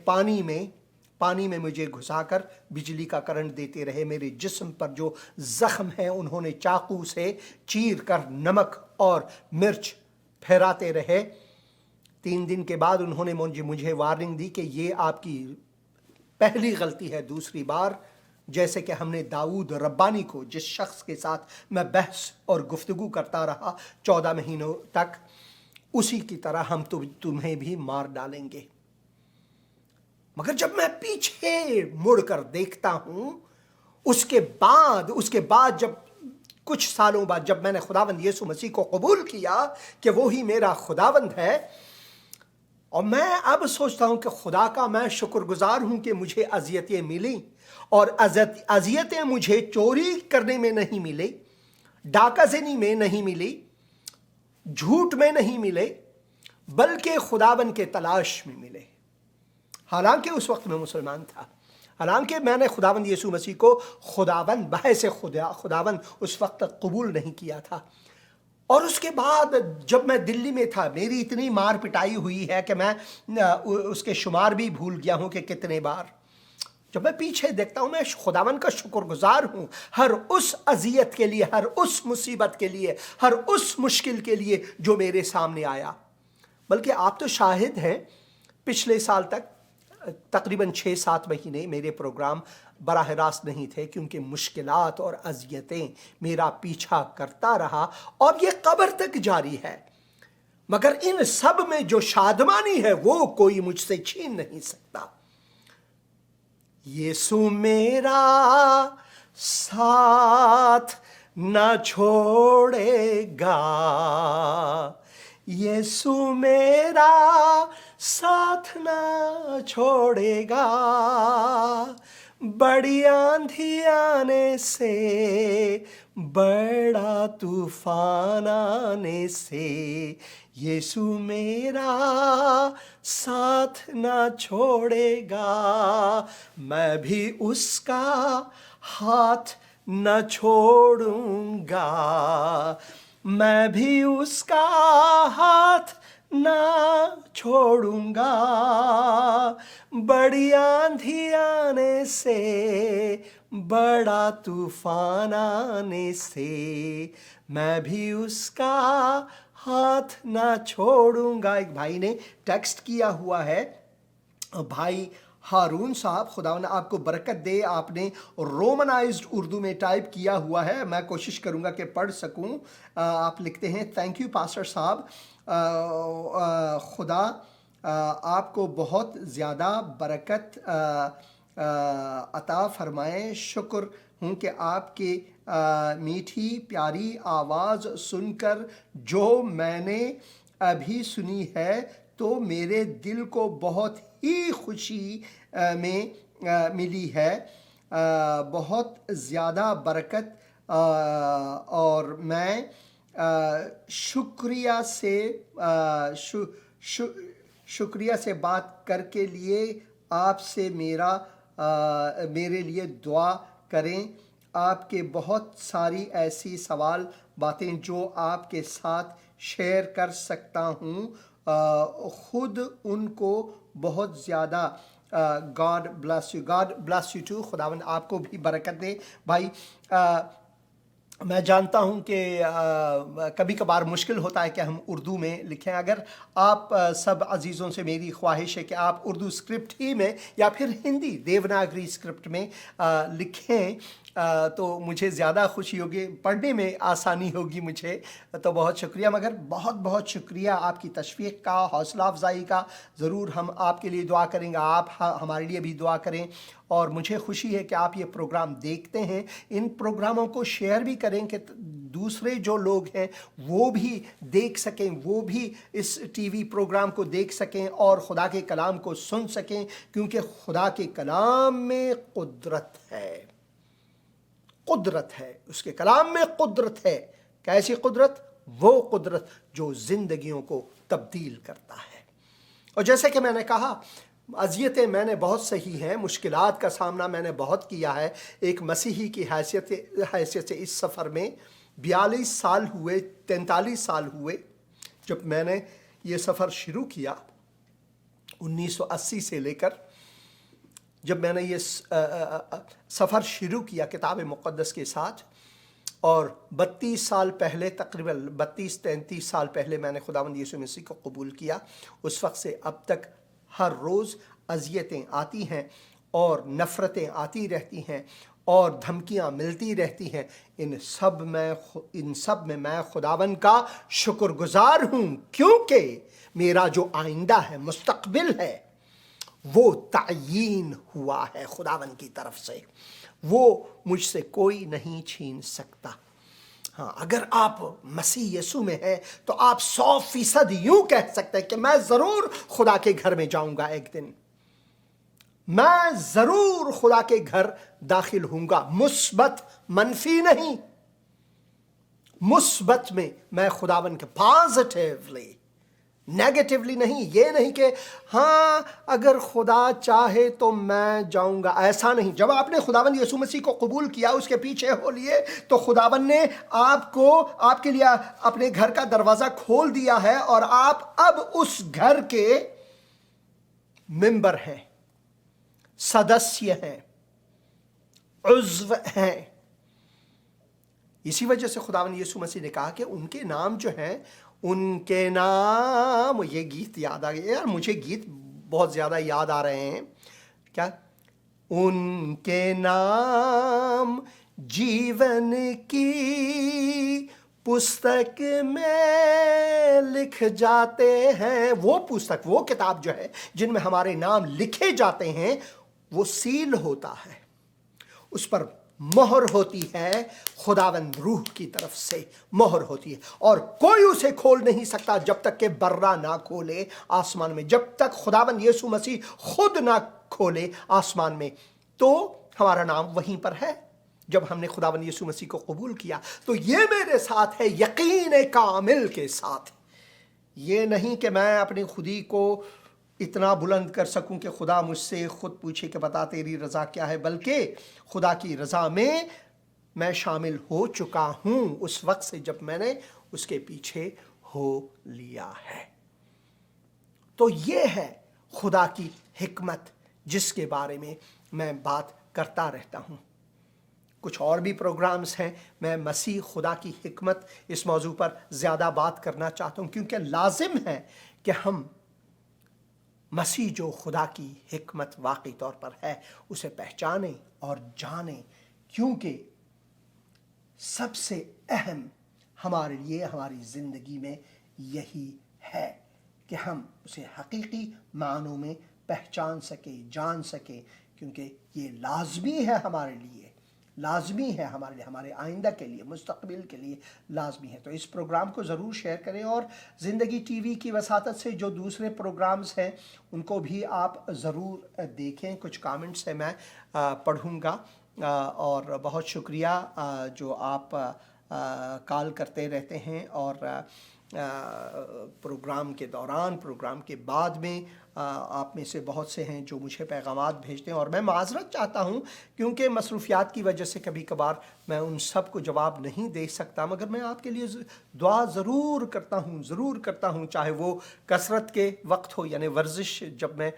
پانی میں مجھے گھسا کر بجلی کا کرنٹ دیتے رہے۔ میرے جسم پر جو زخم ہیں انہوں نے چاقو سے چیر کر نمک اور مرچ پھیراتے رہے۔ 3 دن کے بعد انہوں نے مجھے وارننگ دی کہ یہ آپ کی پہلی غلطی ہے، دوسری بار جیسے کہ ہم نے داؤد ربانی کو، جس شخص کے ساتھ میں بحث اور گفتگو کرتا رہا 14 مہینوں تک، اسی کی طرح ہم تمہیں بھی مار ڈالیں گے۔ مگر جب میں پیچھے مڑ کر دیکھتا ہوں، اس کے بعد جب کچھ سالوں بعد جب میں نے خداوند یسوع مسیح کو قبول کیا کہ وہی میرا خداوند ہے، اور میں اب سوچتا ہوں کہ خدا کا میں شکر گزار ہوں کہ مجھے اذیتیں ملی، اور اذیتیں مجھے چوری کرنے میں نہیں ملے، ڈاکہ زنی میں نہیں ملی، جھوٹ میں نہیں ملے، بلکہ خداوند کے تلاش میں ملے۔ حالانکہ اس وقت میں مسلمان تھا، حالانکہ میں نے خداوند یسوع مسیح کو خداوند بحیث خداوند اس وقت تک قبول نہیں کیا تھا۔ اور اس کے بعد جب میں دلی میں تھا، میری اتنی مار پٹائی ہوئی ہے کہ میں اس کے شمار بھی بھول گیا ہوں کہ کتنے بار۔ جب میں پیچھے دیکھتا ہوں، میں خداوند کا شکر گزار ہوں ہر اس اذیت کے لیے، ہر اس مصیبت کے لیے، ہر اس مشکل کے لیے جو میرے سامنے آیا۔ بلکہ آپ تو شاہد ہیں، پچھلے سال تک تقریباً 6-7 مہینے میرے پروگرام براہ راست نہیں تھے، کیونکہ مشکلات اور اذیتیں میرا پیچھا کرتا رہا اور یہ قبر تک جاری ہے، مگر ان سب میں جو شادمانی ہے وہ کوئی مجھ سے چھین نہیں سکتا۔ یسوع میرا ساتھ نہ چھوڑے گا، یسوع میرا ساتھ نہ چھوڑے گا، بڑی آندھی آنے سے، بڑا طوفان آنے سے، یسوع میرا ساتھ نہ چھوڑے گا، میں بھی اس کا ہاتھ نہ چھوڑوں گا، میں بھی اس کا ہاتھ نہ چھوڑوں گا، بڑی آندھی آنے سے، بڑا طوفان آنے سے، میں بھی اس کا ہاتھ نہ چھوڑوں گا۔ ایک بھائی نے ٹیکسٹ کیا ہوا ہے، بھائی ہارون صاحب، خداوند آپ کو برکت دے، آپ نے رومنائزڈ اردو میں ٹائپ کیا ہوا ہے، میں کوشش کروں گا کہ پڑھ سکوں۔ آپ لکھتے ہیں، تھینک یو پاسٹر صاحب، خدا آپ کو بہت زیادہ برکت عطا فرمائے، شکر ہوں کہ آپ کی میٹھی پیاری آواز سن کر جو میں نے ابھی سنی ہے تو میرے دل کو بہت ہی خوشی میں ملی ہے، بہت زیادہ برکت، اور میں شکریہ سے بات کر کے لیے آپ سے میرے لیے دعا کریں۔ آپ کے بہت ساری ایسی سوال باتیں جو آپ کے ساتھ شیئر کر سکتا ہوں، خود ان کو بہت زیادہ God bless you, God bless you too, خداوند آپ کو بھی برکت دے۔ بھائی میں جانتا ہوں کہ کبھی کبھار مشکل ہوتا ہے کہ ہم اردو میں لکھیں، اگر آپ سب عزیزوں سے میری خواہش ہے کہ آپ اردو اسکرپٹ ہی میں یا پھر ہندی دیوناگری اسکرپٹ میں لکھیں تو مجھے زیادہ خوشی ہوگی، پڑھنے میں آسانی ہوگی مجھے، تو بہت شکریہ۔ مگر بہت بہت شکریہ آپ کی تشویق کا، حوصلہ افزائی کا، ضرور ہم آپ کے لیے دعا کریں گے، آپ ہمارے لیے بھی دعا کریں، اور مجھے خوشی ہے کہ آپ یہ پروگرام دیکھتے ہیں، ان پروگراموں کو شیئر بھی کریں کہ دوسرے جو لوگ ہیں وہ بھی دیکھ سکیں، وہ بھی اس ٹی وی پروگرام کو دیکھ سکیں اور خدا کے کلام کو سن سکیں، کیونکہ خدا کے کلام میں قدرت ہے، قدرت ہے، اس کے کلام میں قدرت ہے۔ کیسی قدرت؟ وہ قدرت جو زندگیوں کو تبدیل کرتا ہے۔ اور جیسے کہ میں نے کہا، اذیتیں میں نے بہت سہی ہیں، مشکلات کا سامنا میں نے بہت کیا ہے، ایک مسیحی کی حیثیت سے اس سفر میں 42 سال ہوئے، 43 سال ہوئے جب میں نے یہ سفر شروع کیا، 1980 سے لے کر جب میں نے یہ سفر شروع کیا کتاب مقدس کے ساتھ، اور 32 سال پہلے، تقریباً 32-33 سال پہلے میں نے خداوند یسوع مسیح کو قبول کیا، اس وقت سے اب تک ہر روز اذیتیں آتی ہیں اور نفرتیں آتی رہتی ہیں اور دھمکیاں ملتی رہتی ہیں، ان سب میں میں خداوند کا شکر گزار ہوں، کیونکہ میرا جو آئندہ ہے، مستقبل ہے، وہ تعیین ہوا ہے خداوند کی طرف سے، وہ مجھ سے کوئی نہیں چھین سکتا۔ ہاں، اگر آپ مسیح یسوع میں ہیں تو آپ 100% یوں کہہ سکتے ہیں کہ میں ضرور خدا کے گھر میں جاؤں گا، ایک دن میں ضرور خدا کے گھر داخل ہوں گا، مثبت، منفی نہیں، مثبت میں خداوند کے، پازیٹیولی، نیگیٹیولی نہیں، یہ نہیں کہ ہاں اگر خدا چاہے تو میں جاؤں گا، ایسا نہیں۔ جب آپ نے خداوند یسوع مسیح کو قبول کیا، اس کے پیچھے ہو لیے، تو خداوند نے آپ کے لیے اپنے گھر کا دروازہ کھول دیا ہے، اور آپ اب اس گھر کے ممبر ہیں، سدسیہ ہیں، عضو ہیں۔ اسی وجہ سے خداوند یسوع مسیح نے کہا کہ ان کے نام جو ہیں، ان کے نام، یہ گیت یاد آ گیا یار، مجھے گیت بہت زیادہ یاد آ رہے ہیں. کیا؟ ان کے نام جیون کی پستک میں لکھ جاتے ہیں. وہ پستک، وہ کتاب جو ہے جن میں ہمارے نام لکھے جاتے ہیں، وہ سیل ہوتا ہے، اس پر مہر ہوتی ہے، خداوند روح کی طرف سے مہر ہوتی ہے، اور کوئی اسے کھول نہیں سکتا جب تک کہ برہ نہ کھولے آسمان میں. جب تک خداوند یسوع مسیح خود نہ کھولے آسمان میں، تو ہمارا نام وہیں پر ہے. جب ہم نے خداوند یسوع مسیح کو قبول کیا تو یہ میرے ساتھ ہے یقین کامل کے ساتھ. یہ نہیں کہ میں اپنی خودی کو اتنا بلند کر سکوں کہ خدا مجھ سے خود پوچھے کہ بتا تیری رضا کیا ہے، بلکہ خدا کی رضا میں شامل ہو چکا ہوں اس وقت سے جب میں نے اس کے پیچھے ہو لیا ہے. تو یہ ہے خدا کی حکمت جس کے بارے میں بات کرتا رہتا ہوں. کچھ اور بھی پروگرامز ہیں. میں مسیح خدا کی حکمت اس موضوع پر زیادہ بات کرنا چاہتا ہوں، کیونکہ لازم ہے کہ ہم مسیح جو خدا کی حکمت واقعی طور پر ہے اسے پہچانیں اور جانیں، کیونکہ سب سے اہم ہمارے لیے ہماری زندگی میں یہی ہے کہ ہم اسے حقیقی معنوں میں پہچان سکیں، جان سکیں، کیونکہ یہ لازمی ہے ہمارے لیے، لازمی ہے ہمارے لیے، ہمارے آئندہ کے لیے، مستقبل کے لیے لازمی ہے. تو اس پروگرام کو ضرور شیئر کریں، اور زندگی ٹی وی کی وساطت سے جو دوسرے پروگرامز ہیں ان کو بھی آپ ضرور دیکھیں. کچھ کامنٹس ہیں میں پڑھوں گا، اور بہت شکریہ جو آپ کال کرتے رہتے ہیں، اور پروگرام کے دوران، پروگرام کے بعد میں آپ میں سے بہت سے ہیں جو مجھے پیغامات بھیجتے ہیں، اور میں معذرت چاہتا ہوں کیونکہ مصروفیات کی وجہ سے کبھی کبھار میں ان سب کو جواب نہیں دے سکتا، مگر میں آپ کے لیے دعا ضرور کرتا ہوں، چاہے وہ کثرت کے وقت ہو، یعنی ورزش جب میں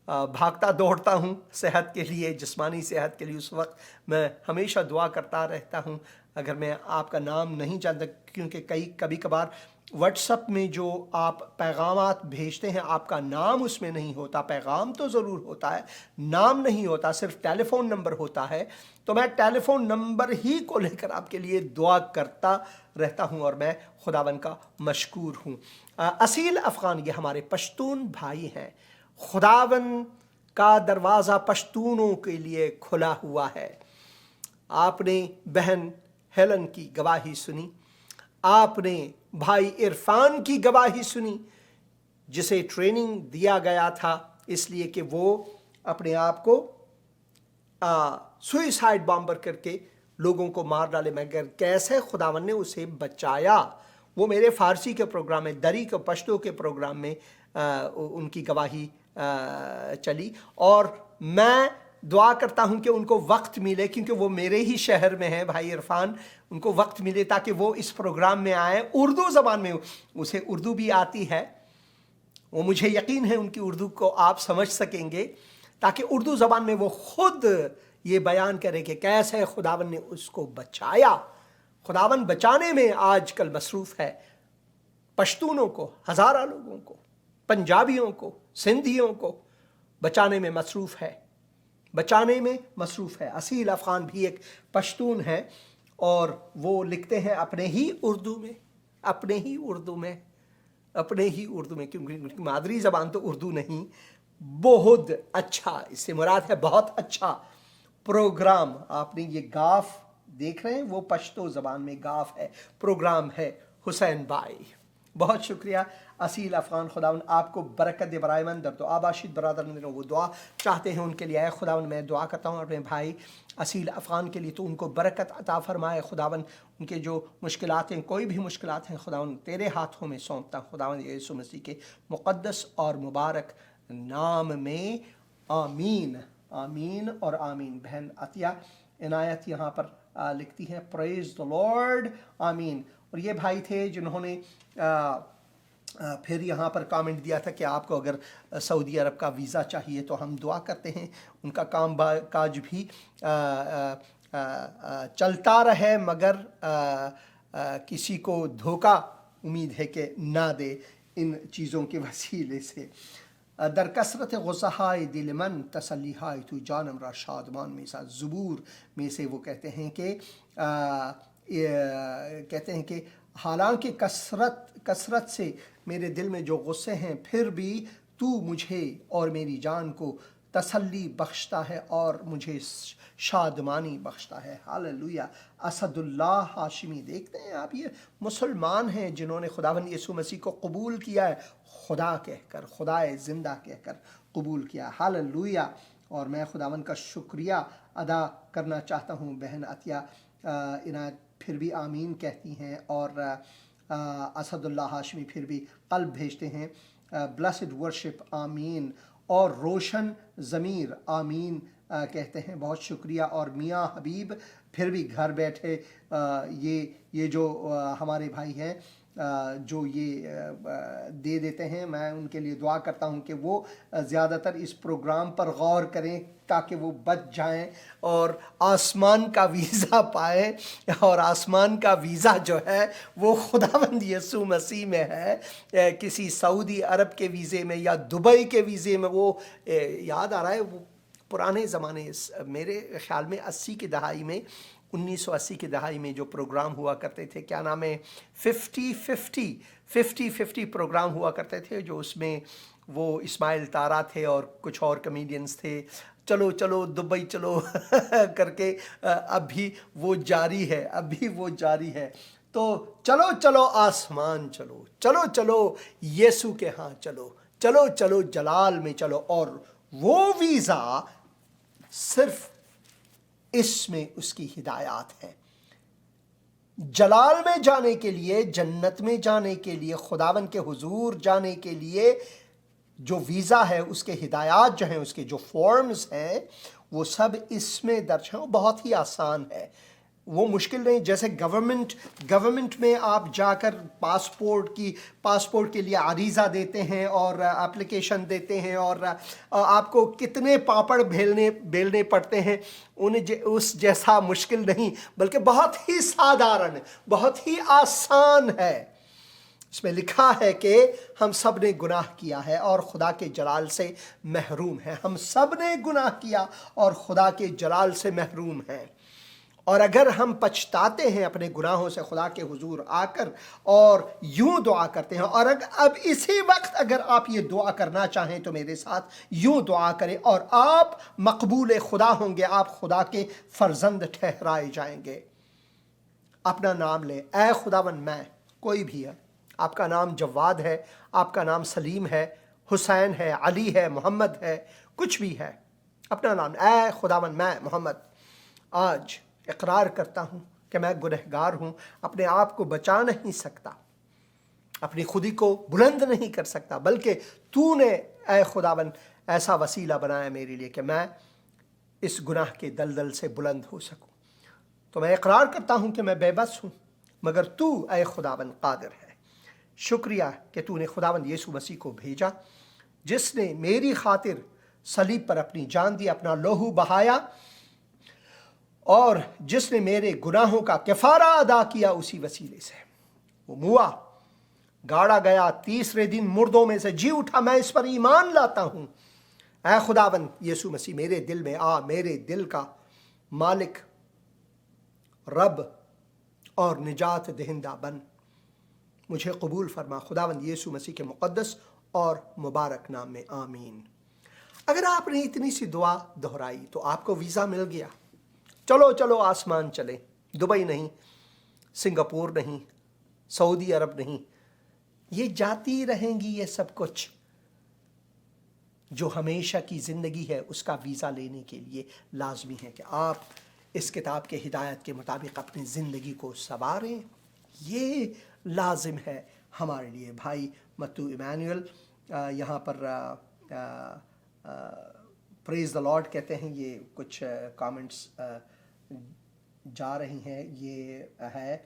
بھاگتا دوڑتا ہوں صحت کے لیے، جسمانی صحت کے لیے، اس وقت میں ہمیشہ دعا کرتا رہتا ہوں. اگر میں آپ کا نام نہیں جانتا، کیونکہ کبھی کبھار واٹس اپ میں جو آپ پیغامات بھیجتے ہیں آپ کا نام اس میں نہیں ہوتا، پیغام تو ضرور ہوتا ہے، نام نہیں ہوتا، صرف ٹیلی فون نمبر ہوتا ہے. تو میں ٹیلی فون نمبر ہی کو لے کر آپ کے لیے دعا کرتا رہتا ہوں، اور میں خداوند کا مشکور ہوں. اصیل افغان یہ ہمارے پشتون بھائی ہیں. خداوند کا دروازہ پشتونوں کے لیے کھلا ہوا ہے. آپ نے بہن ہیلن کی گواہی سنی، آپ نے بھائی عرفان کی گواہی سنی، جسے ٹریننگ دیا گیا تھا اس لیے کہ وہ اپنے آپ کو سوئسائڈ بامبر کر کے لوگوں کو مار ڈالے، مگر کیسے خداوند نے اسے بچایا. وہ میرے فارسی کے پروگرام میں، دری کے پشتو کے پروگرام میں ان کی گواہی چلی، اور میں دعا کرتا ہوں کہ ان کو وقت ملے، کیونکہ وہ میرے ہی شہر میں ہیں بھائی عرفان، ان کو وقت ملے تاکہ وہ اس پروگرام میں آئیں. اردو زبان میں، اسے اردو بھی آتی ہے، وہ مجھے یقین ہے ان کی اردو کو آپ سمجھ سکیں گے، تاکہ اردو زبان میں وہ خود یہ بیان کرے کہ کیسے خداوند نے اس کو بچایا. خداوند بچانے میں آج کل مصروف ہے. پشتونوں کو، ہزارہ لوگوں کو، پنجابیوں کو، سندھیوں کو بچانے میں مصروف ہے، بچانے میں مصروف ہے. اصیل افغان بھی ایک پشتون ہے، اور وہ لکھتے ہیں اپنے ہی اردو میں، کیونکہ مادری زبان تو اردو نہیں. بہت اچھا، اس سے مراد ہے بہت اچھا پروگرام. آپ نے یہ گاف دیکھ رہے ہیں، وہ پشتو زبان میں گاف ہے، پروگرام ہے حسین بھائی. بہت شکریہ اصیل افغان. خداوند آپ کو برکت دے. برائے من در دعا باشید برادر نے وہ دعا چاہتے ہیں ان کے لیے. خداوند میں دعا کرتا ہوں اپنے بھائی اصیل افغان کے لیے، تو ان کو برکت عطا فرمائے. خداوند ان کے جو مشکلات ہیں، کوئی بھی مشکلات ہیں، خداوند تیرے ہاتھوں میں سونپتا ہوں. خداوند یسوع مسیح کے مقدس اور مبارک نام میں آمین، آمین اور آمین. بہن عطیہ عنایت یہاں پر لکھتی ہیں پریز دی لارڈ، آمین. اور یہ بھائی تھے جنہوں نے پھر یہاں پر کامنٹ دیا تھا کہ آپ کو اگر سعودی عرب کا ویزا چاہیے تو ہم دعا کرتے ہیں ان کا کام کاج بھی چلتا رہے، مگر کسی کو دھوکہ امید ہے کہ نہ دے ان چیزوں کے وسیلے سے۔ در کثرت غصہائے دل من تسلی ہائے تو جانم را شادمان میں ساتھ زبور میں سے وہ کہتے ہیں کہ حالانکہ کثرت سے میرے دل میں جو غصے ہیں پھر بھی تو مجھے اور میری جان کو تسلی بخشتا ہے اور مجھے شادمانی بخشتا ہے۔ ہاللویا۔ اسد اللہ ہاشمی، دیکھتے ہیں آپ، یہ مسلمان ہیں جنہوں نے خداوند یسوع مسیح کو قبول کیا ہے، خدا کہہ کر، خدائے زندہ کہہ کر قبول کیا۔ ہاللویا۔ اور میں خداوند کا شکریہ ادا کرنا چاہتا ہوں۔ بہن عطیہ عنایت پھر بھی آمین کہتی ہیں، اور اسد اللہ ہاشمی پھر بھی قلب بھیجتے ہیں، بلیسڈ ورشپ آمین، اور روشن ضمیر آمین کہتے ہیں، بہت شکریہ۔ اور میاں حبیب پھر بھی گھر بیٹھے یہ جو ہمارے بھائی ہیں جو یہ دے دیتے ہیں، میں ان کے لیے دعا کرتا ہوں کہ وہ زیادہ تر اس پروگرام پر غور کریں تاکہ وہ بچ جائیں اور آسمان کا ویزا پائیں، اور آسمان کا ویزا جو ہے وہ خداوند یسوع مسیح میں ہے، کسی سعودی عرب کے ویزے میں یا دبئی کے ویزے میں۔ وہ یاد آ رہا ہے وہ پرانے زمانے، میرے خیال میں 80 کی دہائی میں، 1980 کی دہائی میں جو پروگرام ہوا کرتے تھے، کیا نام ہے، 50-50 پروگرام ہوا کرتے تھے، جو اس میں وہ اسماعیل تارا تھے اور کچھ اور کمیڈینز تھے، چلو چلو دبئی چلو کر کے، اب بھی وہ جاری ہے۔ تو چلو چلو آسمان چلو، چلو چلو یسوع کے ہاں چلو، چلو چلو جلال میں چلو، اور وہ ویزا صرف اس میں اس کی ہدایات ہے۔ جلال میں جانے کے لیے، جنت میں جانے کے لیے، خداوند کے حضور جانے کے لیے جو ویزا ہے، اس کے ہدایات جو ہیں، اس کے جو فارمز ہیں، وہ سب اس میں درج ہیں۔ وہ بہت ہی آسان ہے، وہ مشکل نہیں۔ جیسے گورنمنٹ میں آپ جا کر پاسپورٹ کے لیے عریضہ دیتے ہیں اور اپلیکیشن دیتے ہیں، اور آپ کو کتنے پاپڑ بیلنے پڑتے ہیں، اس جیسا مشکل نہیں، بلکہ بہت ہی سادھارن، بہت ہی آسان ہے۔ اس میں لکھا ہے کہ ہم سب نے گناہ کیا ہے اور خدا کے جلال سے محروم ہیں۔ ہم سب نے گناہ کیا اور خدا کے جلال سے محروم ہیں۔ اور اگر ہم پچھتاتے ہیں اپنے گناہوں سے خدا کے حضور آ کر اور یوں دعا کرتے ہیں، اور اب اسی وقت اگر آپ یہ دعا کرنا چاہیں تو میرے ساتھ یوں دعا کریں، اور آپ مقبول خدا ہوں گے، آپ خدا کے فرزند ٹھہرائے جائیں گے۔ اپنا نام لیں، اے خداوند، میں کوئی بھی ہے، آپ کا نام جواد ہے، آپ کا نام سلیم ہے، حسین ہے، علی ہے، محمد ہے، کچھ بھی ہے، اپنا نام، اے خداوند، میں محمد آج اقرار کرتا ہوں کہ میں گنہگار ہوں، اپنے آپ کو بچا نہیں سکتا، اپنی خودی کو بلند نہیں کر سکتا، بلکہ تو نے اے خداوند ایسا وسیلہ بنایا میرے لیے کہ میں اس گناہ کے دلدل سے بلند ہو سکوں۔ تو میں اقرار کرتا ہوں کہ میں بے بس ہوں، مگر تو اے خداوند قادر ہے۔ شکریہ کہ تو نے خداوند یسوع مسیح کو بھیجا، جس نے میری خاطر صلیب پر اپنی جان دی، اپنا لہو بہایا، اور جس نے میرے گناہوں کا کفارہ ادا کیا اسی وسیلے سے۔ وہ موا، گاڑا گیا، تیسرے دن مردوں میں سے جی اٹھا، میں اس پر ایمان لاتا ہوں۔ اے خداوند یسوع مسیح، میرے دل میں آ، میرے دل کا مالک، رب اور نجات دہندہ بن، مجھے قبول فرما، خداوند یسوع مسیح کے مقدس اور مبارک نام میں، آمین۔ اگر آپ نے اتنی سی دعا دہرائی تو آپ کو ویزا مل گیا۔ چلو چلو آسمان چلیں، دبئی نہیں، سنگاپور نہیں، سعودی عرب نہیں، یہ جاتی رہیں گی، یہ سب کچھ جو ہمیشہ کی زندگی ہے اس کا ویزا لینے کے لیے لازمی ہے کہ آپ اس کتاب کے ہدایت کے مطابق اپنی زندگی کو سنواریں۔ یہ لازم ہے ہمارے لیے۔ بھائی متو ایمینول یہاں پر پریز دا لارڈ کہتے ہیں، یہ کچھ کامنٹس جا رہی ہیں۔ یہ ہے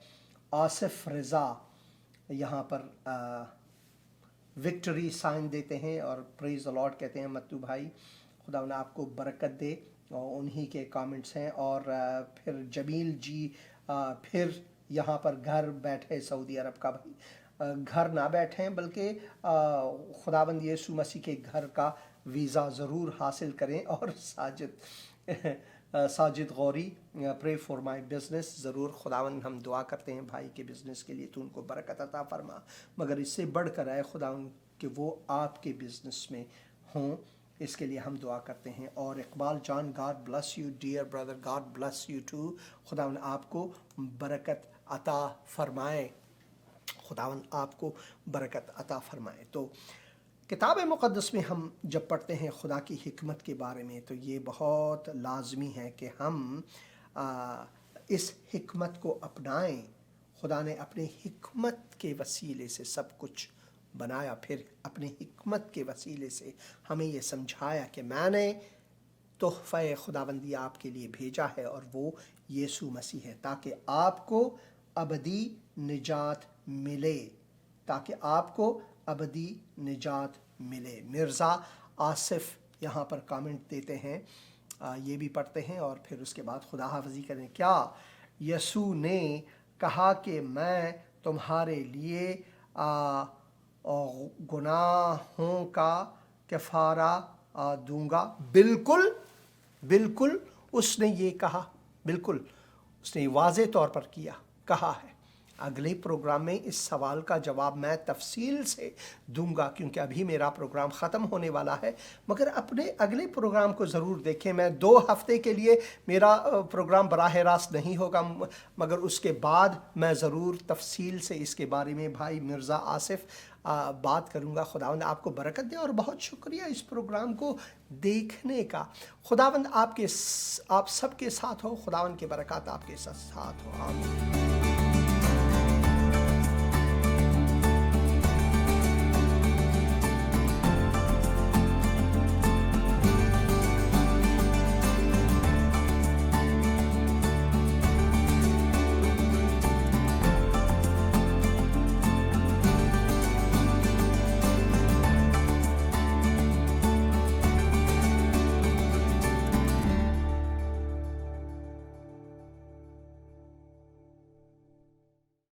آصف رضا، یہاں پر وکٹری سائن دیتے ہیں اور پریز دا لارڈ کہتے ہیں۔ متو بھائی خدا انہیں آپ کو برکت دے، اور انہی کے کامنٹس ہیں۔ اور پھر جمیل جی پھر یہاں پر گھر بیٹھے سعودی عرب کا بھائی، گھر نہ بیٹھیں بلکہ خداوند یسوع مسیح کے گھر کا ویزا ضرور حاصل کریں. اور Sajid Ghori pray for my business, ضرور خداوند ہم دعا کرتے ہیں بھائی کے بزنس کے لیے، تو ان کو برکت عطا فرما، مگر اس سے بڑھ کر آئے خداوند کہ وہ آپ کے بزنس میں ہوں، اس کے لیے ہم دعا کرتے ہیں. اور اقبال جان، God bless you dear brother, God bless you too, خداوند آپ کو برکت عطا فرمائے، خداوند آپ کو برکت عطا فرمائے. تو کتاب مقدس میں ہم جب پڑھتے ہیں خدا کی حکمت کے بارے میں تو یہ بہت لازمی ہے کہ ہم اس حکمت کو اپنائیں. خدا نے اپنے حکمت کے وسیلے سے سب کچھ بنایا، پھر اپنی حکمت کے وسیلے سے ہمیں یہ سمجھایا کہ میں نے تحفہ خداوندی آپ کے لیے بھیجا ہے اور وہ یسوع مسیح ہے، تاکہ آپ کو ابدی نجات ملے، تاکہ آپ کو ابدی نجات ملے. مرزا آصف یہاں پر کامنٹ دیتے ہیں، یہ بھی پڑھتے ہیں اور پھر اس کے بعد خدا حافظی کریں. کیا یسوع نے کہا کہ میں تمہارے لیے گناہوں کا کفارہ دوں گا؟ بالکل بالکل اس نے یہ کہا، بالکل اس نے واضح طور پر کہا ہے. اگلے پروگرام میں اس سوال کا جواب میں تفصیل سے دوں گا کیونکہ ابھی میرا پروگرام ختم ہونے والا ہے، مگر اپنے اگلے پروگرام کو ضرور دیکھیں. میں 2 ہفتے کے لیے میرا پروگرام براہ راست نہیں ہوگا، مگر اس کے بعد میں ضرور تفصیل سے اس کے بارے میں بھائی مرزا آصف بات کروں گا. خداوند آپ کو برکت دے اور بہت شکریہ اس پروگرام کو دیکھنے کا. خداوند آپ سب کے ساتھ ہو، خداوند کے برکات آپ کے ساتھ ہو. آمین.